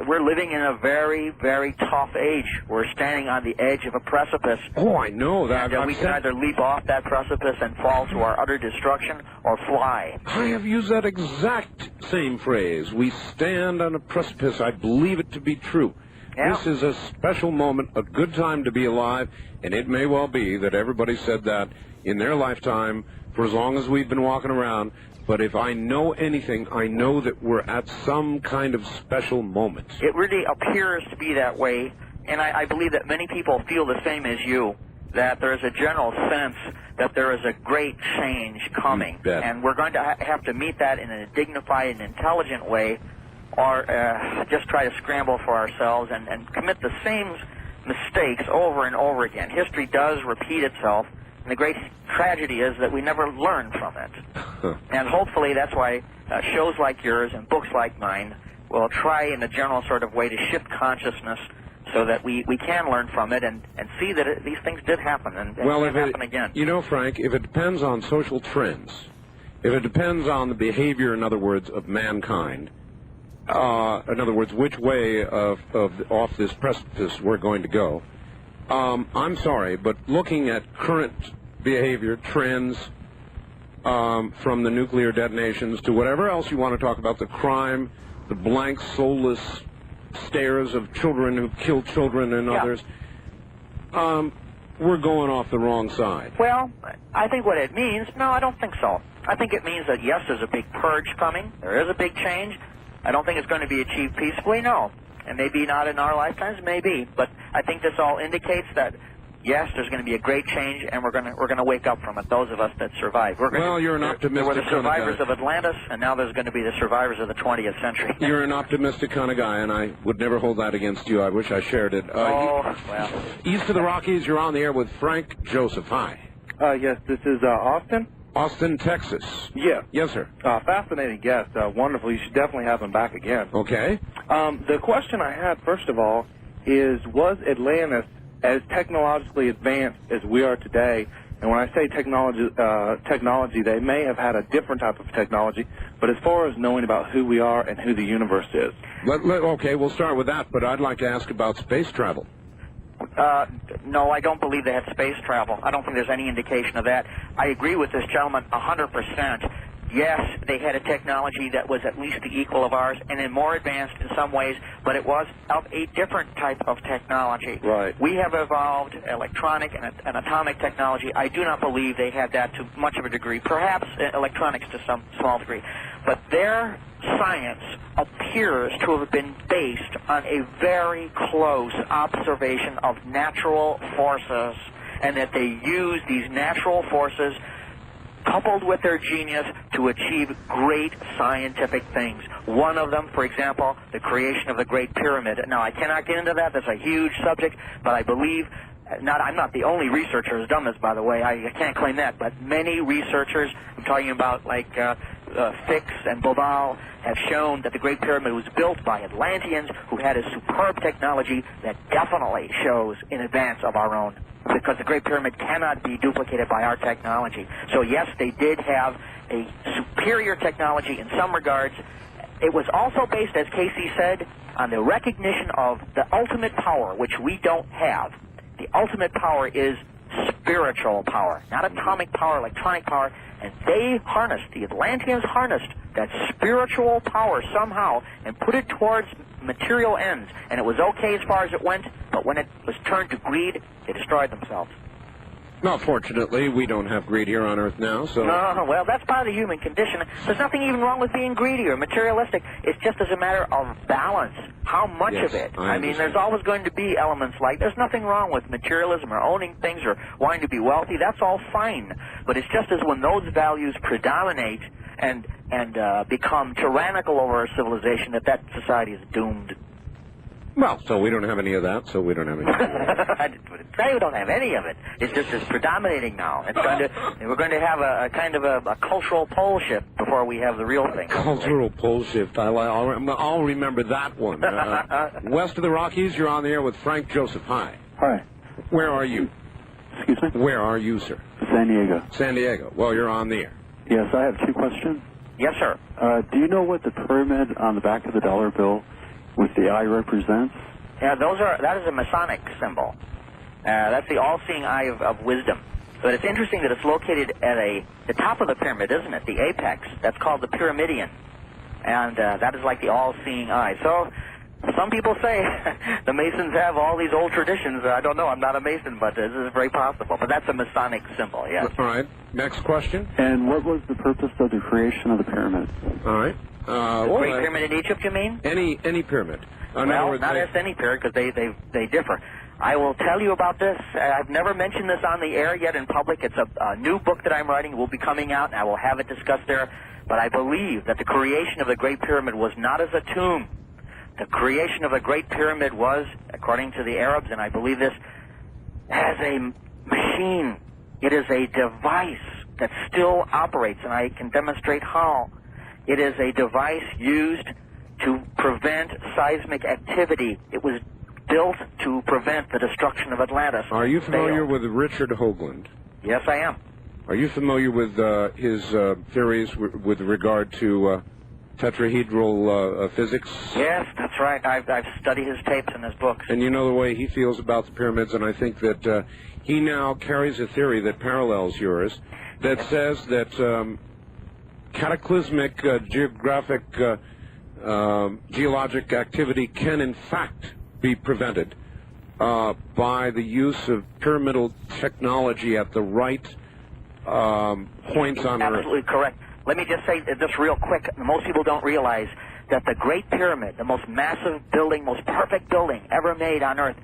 [SPEAKER 5] we're living in a very, very tough age. We're standing on the edge of a precipice.
[SPEAKER 1] Oh, I know that.
[SPEAKER 5] And we can either leap off that precipice and fall to our utter destruction or fly.
[SPEAKER 1] I have used that exact same phrase. We stand on a precipice. I believe it to be true. Yeah. This is a special moment, a good time to be alive, and it may well be that everybody said that in their lifetime for as long as we've been walking around. But if I know anything, I know that we're at some kind of special moment.
[SPEAKER 5] It really appears to be that way, and I believe that many people feel the same as you, that there is a general sense that there is a great change coming. And we're going to have to meet that in a dignified and intelligent way, or just try to scramble for ourselves and commit the same mistakes over and over again. History does repeat itself. And the great tragedy is that we never learn from it. And hopefully that's why shows like yours and books like mine will try in a general sort of way to shift consciousness so that we can learn from it and see that these things did happen and can happen again.
[SPEAKER 1] You know, Frank, if it depends on social trends, if it depends on the behavior, in other words, of mankind, in other words, which way off this precipice we're going to go, I'm sorry, but looking at current behavior, trends, from the nuclear detonations to whatever else you want to talk about, the crime, the blank, soulless stares of children who kill children and others, we're going off the wrong side.
[SPEAKER 5] Well, I think what it means, no, I don't think so. I think it means that, yes, there's a big purge coming. There is a big change. I don't think it's going to be achieved peacefully, no. And maybe not in our lifetimes, maybe. But I think this all indicates that, yes, there's going to be a great change, and we're going to wake up from it, those of us that survive.
[SPEAKER 1] You're an optimistic
[SPEAKER 5] There were the survivors
[SPEAKER 1] kind of
[SPEAKER 5] of Atlantis, and now there's going to be the survivors of the 20th century.
[SPEAKER 1] You're an optimistic kind of guy, and I would never hold that against you. I wish I shared it.
[SPEAKER 5] Well.
[SPEAKER 1] East of the Rockies, you're on the air with Frank Joseph. Hi.
[SPEAKER 14] Yes, this is Austin.
[SPEAKER 1] Austin, Texas.
[SPEAKER 14] Yeah.
[SPEAKER 1] Yes, sir.
[SPEAKER 14] Fascinating guest. Wonderful. You should definitely have him back again.
[SPEAKER 1] Okay.
[SPEAKER 14] The question I had, first of all, is was Atlantis as technologically advanced as we are today? And when I say technology, they may have had a different type of technology, but as far as knowing about who we are and who the universe is.
[SPEAKER 1] Okay, we'll start with that, but I'd like to ask about space travel.
[SPEAKER 5] No, I don't believe they had space travel. I don't think there's any indication of that. I agree with this gentleman 100%. Yes, they had a technology that was at least the equal of ours and in more advanced in some ways, but it was of a different type of technology.
[SPEAKER 14] Right.
[SPEAKER 5] We have evolved electronic and atomic technology. I do not believe they had that to much of a degree, perhaps electronics to some small degree. But their science appears to have been based on a very close observation of natural forces, and that they use these natural forces coupled with their genius to achieve great scientific things. One of them, for example, the creation of the Great Pyramid. Now, I cannot get into that. That's a huge subject, but I believe, I'm not the only researcher who's done this, by the way. I can't claim that, but many researchers, I'm talking about like Fix and Bobal, have shown that the Great Pyramid was built by Atlanteans who had a superb technology that definitely shows in advance of our own, because the Great Pyramid cannot be duplicated by our technology. So yes, they did have a superior technology in some regards. It was also based, as Casey said, on the recognition of the ultimate power, which we don't have. The ultimate power is spiritual power, not atomic power, electronic power, and they harnessed, the Atlanteans harnessed that spiritual power somehow and put it towards material ends, and it was okay as far as it went, but when it was turned to greed, they destroyed themselves.
[SPEAKER 1] Well, fortunately, we don't have greed here on Earth now, so...
[SPEAKER 5] No, well, that's part of the human condition. There's nothing even wrong with being greedy or materialistic. It's just as a matter of balance. How much of it? I mean, there's always going to be elements like... There's nothing wrong with materialism or owning things or wanting to be wealthy. That's all fine. But it's just as when those values predominate and become tyrannical over our civilization that society is doomed.
[SPEAKER 1] Well, so we don't have any of that, so we don't have any of that.
[SPEAKER 5] We don't have any of it. It's just it's predominating now. We're going to have a kind of a cultural pole shift before we have the real thing.
[SPEAKER 1] Cultural pole shift. I'll remember that one. West of the Rockies, you're on the air with Frank Joseph. Hi.
[SPEAKER 15] Hi.
[SPEAKER 1] Where are you?
[SPEAKER 15] Excuse me?
[SPEAKER 1] Where are you, sir?
[SPEAKER 15] San Diego.
[SPEAKER 1] San Diego. Well, you're on the air.
[SPEAKER 15] Yes, I have two questions.
[SPEAKER 5] Yes, sir.
[SPEAKER 15] Do you know what the pyramid on the back of the dollar bill with the eye represents?
[SPEAKER 5] Yeah, that is a Masonic symbol. That's the all-seeing eye of wisdom. But it's interesting that it's located at the top of the pyramid, isn't it? The apex. That's called the pyramidion. And that is like the all-seeing eye. So some people say the Masons have all these old traditions. I don't know. I'm not a Mason, but this is very possible. But that's a Masonic symbol, yes.
[SPEAKER 1] All right. Next question.
[SPEAKER 15] And what was the purpose of the creation of the pyramid?
[SPEAKER 1] All right.
[SPEAKER 5] The Great Pyramid in Egypt, you mean?
[SPEAKER 1] Any pyramid.
[SPEAKER 5] Well, not as any pyramid, because they differ. I will tell you about this. I've never mentioned this on the air yet in public. It's a new book that I'm writing. It will be coming out, and I will have it discussed there. But I believe that the creation of the Great Pyramid was not as a tomb. The creation of the Great Pyramid was, according to the Arabs, and I believe this, as a machine. It is a device that still operates, and I can demonstrate how. It is a device used to prevent seismic activity. It was built to prevent the destruction of Atlantis.
[SPEAKER 1] Are you familiar with Richard Hoagland?
[SPEAKER 5] Yes, I am.
[SPEAKER 1] Are you familiar with his theories with regard to tetrahedral physics?
[SPEAKER 5] Yes, that's right. I've studied his tapes and his books.
[SPEAKER 1] And you know the way he feels about the pyramids, and I think that he now carries a theory that parallels yours that says that cataclysmic geologic activity can in fact be prevented by the use of pyramidal technology at the right points on Earth.
[SPEAKER 5] Absolutely correct. Let me just say this real quick. Most people don't realize that the Great Pyramid, the most massive building, most perfect building ever made on Earth,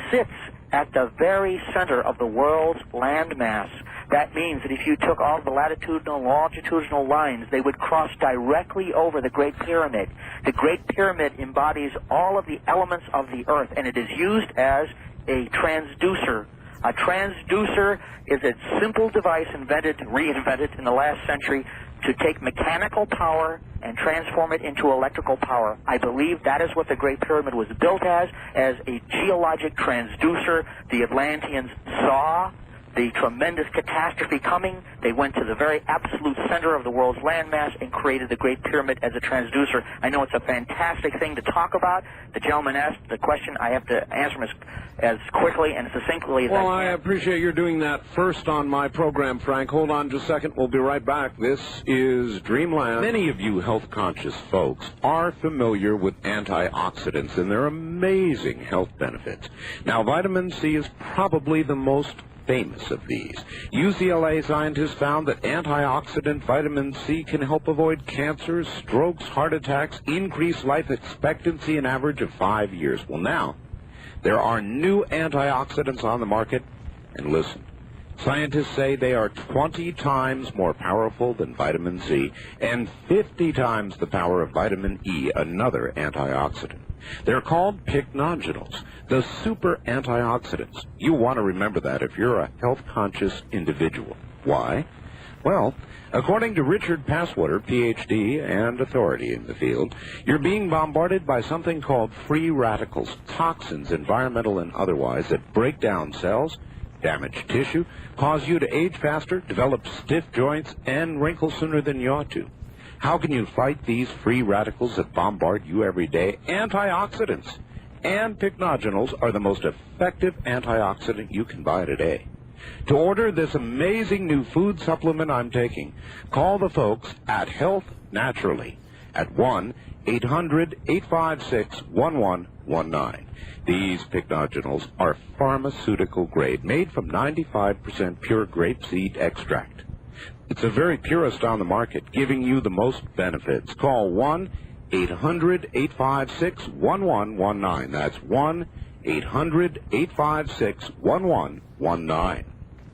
[SPEAKER 5] sits at the very center of the world's landmass. That means that if you took all the latitudinal and longitudinal lines, they would cross directly over the Great Pyramid. The Great Pyramid embodies all of the elements of the Earth, and it is used as a transducer. A transducer is a simple device reinvented in the last century to take mechanical power and transform it into electrical power. I believe that is what the Great Pyramid was built as a geologic transducer. The Atlanteans saw the tremendous catastrophe coming. They went to the very absolute center of the world's landmass and created the Great Pyramid as a transducer. I know it's a fantastic thing to talk about. The gentleman asked the question. I have to answer him as quickly and succinctly as I can.
[SPEAKER 1] Well, I appreciate you doing that first on my program, Frank. Hold on just a second. We'll be right back. This is Dreamland. Many of you health-conscious folks are familiar with antioxidants and their amazing health benefits. Now, vitamin C is probably the most famous of these. UCLA scientists found that antioxidant vitamin C can help avoid cancers, strokes, heart attacks, increase life expectancy an average of 5 years. Well, now, there are new antioxidants on the market, and listen, scientists say they are 20 times more powerful than vitamin C and 50 times the power of vitamin E, another antioxidant. They're called pycnogenols, the super antioxidants. You want to remember that if you're a health-conscious individual. Why? Well, according to Richard Passwater, Ph.D. and authority in the field, you're being bombarded by something called free radicals, toxins, environmental and otherwise, that break down cells, damage tissue, cause you to age faster, develop stiff joints, and wrinkle sooner than you ought to. How can you fight these free radicals that bombard you every day? Antioxidants and pycnogenols are the most effective antioxidant you can buy today. To order this amazing new food supplement I'm taking, call the folks at Health Naturally at 1-800-856-1119. These pycnogenols are pharmaceutical grade, made from 95% pure grapeseed extract. It's the very purest on the market, giving you the most benefits. Call 1-800-856-1119. That's 1-800-856-1119.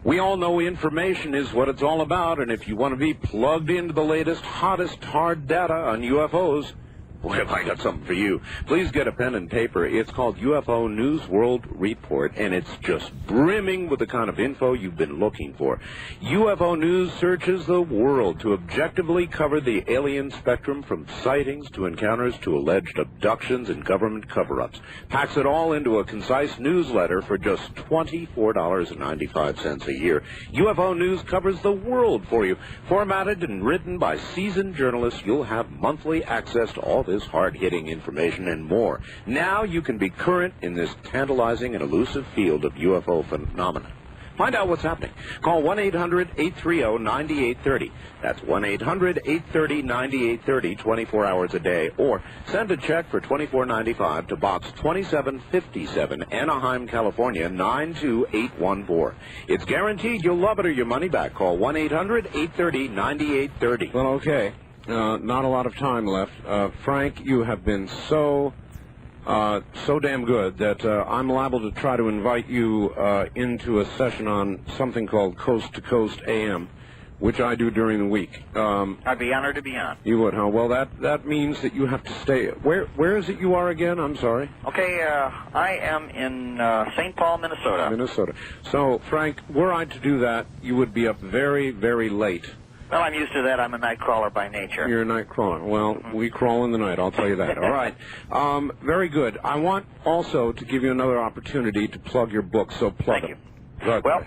[SPEAKER 1] We all know information is what it's all about, and if you want to be plugged into the latest, hottest hard data on UFOs, boy, have I got something for you. Please get a pen and paper. It's called UFO News World Report, and it's just brimming with the kind of info you've been looking for. UFO News searches the world to objectively cover the alien spectrum from sightings to encounters to alleged abductions and government cover-ups. Packs it all into a concise newsletter for just $24.95 a year. UFO News covers the world for you. Formatted and written by seasoned journalists, you'll have monthly access to all this hard-hitting information and more. Now you can be current in this tantalizing and elusive field of UFO phenomena. Find out what's happening. Call 1-800-830-9830. That's 1-800-830-9830, 24 hours a day. Or send a check for $24.95 to Box 2757, Anaheim, California, 92814. It's guaranteed you'll love it or your money back. Call 1-800-830-9830. Well, okay. Not a lot of time left. Frank, you have been so damn good that I'm liable to try to invite you into a session on something called Coast to Coast AM, which I do during the week.
[SPEAKER 5] I'd be honored to be on.
[SPEAKER 1] You would, huh? Well, that means that you have to stay. Where is it you are again? I'm sorry.
[SPEAKER 5] Okay, I am in St. Paul, Minnesota.
[SPEAKER 1] Minnesota. So, Frank, were I to do that, you would be up very, very late.
[SPEAKER 5] Well, I'm used to that. I'm a night crawler by nature.
[SPEAKER 1] You're a night crawler. Well, we crawl in the night, I'll tell you that. All right. Very good. I want also to give you another opportunity to plug your book, so plug
[SPEAKER 5] Thank
[SPEAKER 1] it.
[SPEAKER 5] you. Well,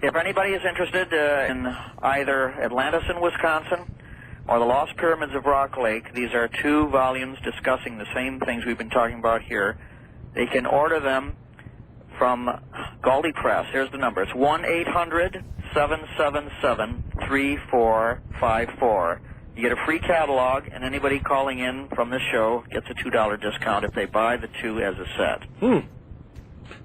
[SPEAKER 5] if anybody is interested in either Atlantis in Wisconsin or the Lost Pyramids of Rock Lake, these are 2 volumes discussing the same things we've been talking about here. They can order them from Gauldy Press. Here's the number. It's 1-800-777-3454. You get a free catalog, and anybody calling in from this show gets a $2 discount if they buy the 2 as a set.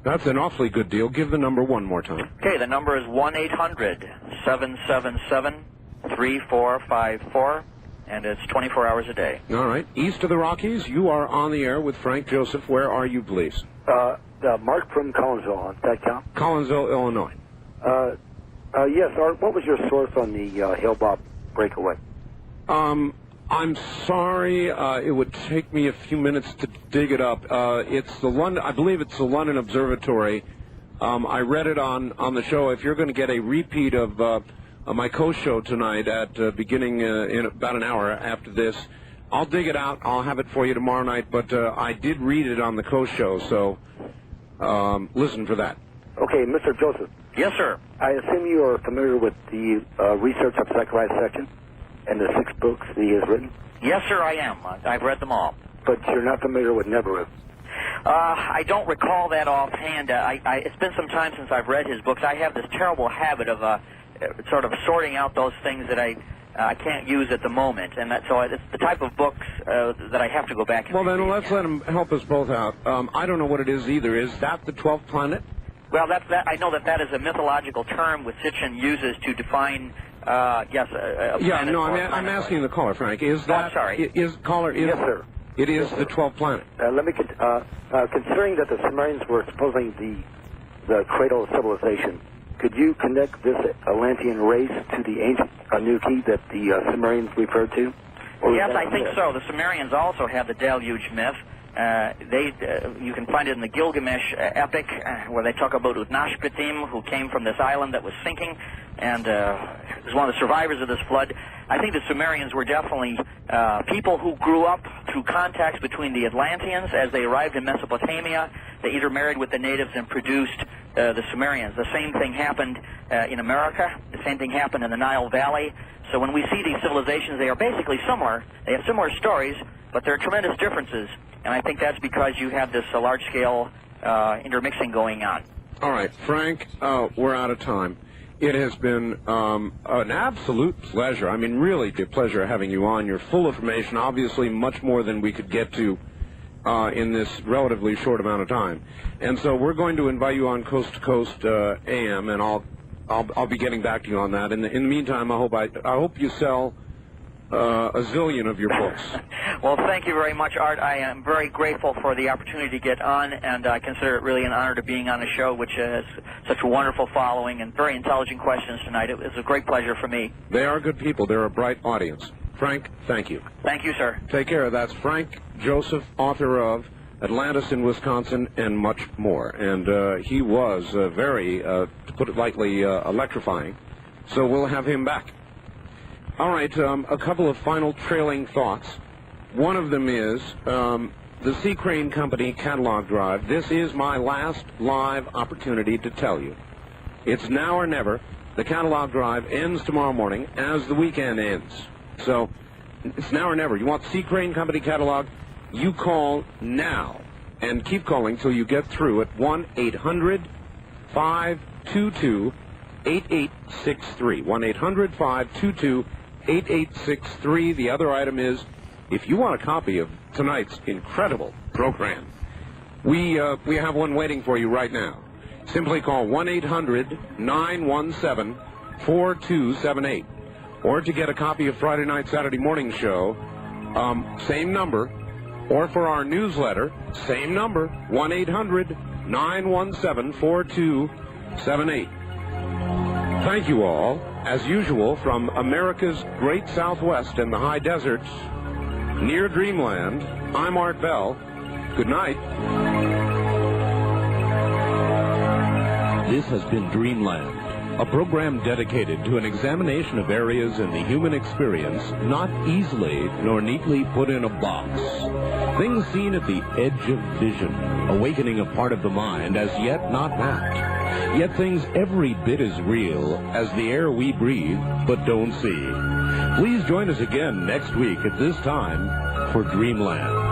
[SPEAKER 1] That's an awfully good deal. Give the number one more time.
[SPEAKER 5] Okay, the number is 1-800-777-3454, and it's 24 hours a day.
[SPEAKER 1] All right. East of the Rockies, you are on the air with Frank Joseph. Where are you, please?
[SPEAKER 16] Mark from Collinsville, on that count?
[SPEAKER 1] Collinsville, Illinois.
[SPEAKER 16] Yes, Art, what was your source on the Hale-Bopp breakaway?
[SPEAKER 1] I'm sorry. It would take me a few minutes to dig it up. It's the London. I believe it's the London Observatory. I read it on the show. If you're going to get a repeat of my co-show tonight at beginning in about an hour after this, I'll dig it out. I'll have it for you tomorrow night. But I did read it on the co-show, so listen for that.
[SPEAKER 16] Okay, Mr. Joseph.
[SPEAKER 5] Yes, sir.
[SPEAKER 16] I assume you are familiar with the Research of Psychopath section and the 6 books that he has written?
[SPEAKER 5] Yes, sir, I am. I've read them all.
[SPEAKER 16] But you're not familiar with Neverith?
[SPEAKER 5] I don't recall that offhand. It's been some time since I've read his books. I have this terrible habit of sort of sorting out those things that I can't use at the moment, and so it's the type of books that I have to go back and
[SPEAKER 1] Well, then
[SPEAKER 5] read.
[SPEAKER 1] let's let him help us both out. I don't know what it is either. Is that the 12th planet?
[SPEAKER 5] Well, I know that is a mythological term which Sitchin uses to define, a planet.
[SPEAKER 1] No, I'm asking the caller, Frank. Is that...
[SPEAKER 5] I'm sorry.
[SPEAKER 1] Yes, sir. It is the 12th planet.
[SPEAKER 16] Let me considering that the Sumerians were supposedly the cradle of civilization, could you connect this Atlantean race to the ancient Anunnaki that the Sumerians referred to?
[SPEAKER 5] Yes, I think so. The Sumerians also have the deluge myth. You can find it in the Gilgamesh epic, where they talk about Utnashpitim, who came from this island that was sinking, and was one of the survivors of this flood. I think the Sumerians were definitely people who grew up through contacts between the Atlanteans as they arrived in Mesopotamia. They intermarried with the natives and produced the Sumerians. The same thing happened in America. The same thing happened in the Nile Valley. So when we see these civilizations, they are basically similar. They have similar stories, but there are tremendous differences. And I think that's because you have this large-scale intermixing going on.
[SPEAKER 1] All right, Frank, we're out of time. It has been an absolute pleasure. I mean, really a pleasure having you on. You're full of information, obviously much more than we could get to in this relatively short amount of time. And so we're going to invite you on Coast to Coast AM, and I'll be getting back to you on that. In the meantime, I hope you sell a zillion of your books.
[SPEAKER 5] Well, thank you very much, Art. I am very grateful for the opportunity to get on, and I consider it really an honor to being on a show which has such a wonderful following and very intelligent questions tonight. It was a great pleasure for me.
[SPEAKER 1] They are good people. They're a bright audience. Frank, thank you.
[SPEAKER 5] Thank you, sir.
[SPEAKER 1] Take care. That's Frank Joseph, author of Atlantis in Wisconsin and much more. And he was very, to put it lightly, electrifying. So we'll have him back. All right, a couple of final trailing thoughts. One of them is the Sea Crane Company catalog drive. This is my last live opportunity to tell you. It's now or never. The catalog drive ends tomorrow morning as the weekend ends. So it's now or never. You want Sea Crane Company catalog? You call now and keep calling till you get through at 1-800-522-8863. 1-800-522-8863. The other item is, if you want a copy of tonight's incredible program, we have one waiting for you right now. Simply call 1-800-917-4278. Or to get a copy of Friday Night, Saturday Morning Show, same number. Or for our newsletter, same number, 1-800-917-4278. Thank you all, as usual, from America's Great Southwest and the high deserts, near Dreamland. I'm Art Bell. Good night.
[SPEAKER 6] This has been Dreamland.
[SPEAKER 1] a program dedicated to an examination of areas in the human experience not easily nor neatly put in a box. Things seen at the edge of vision, awakening a part of the mind as yet not mapped. Yet things every bit as real as the air we breathe but don't see. Please join us again next week at this time for Dreamland.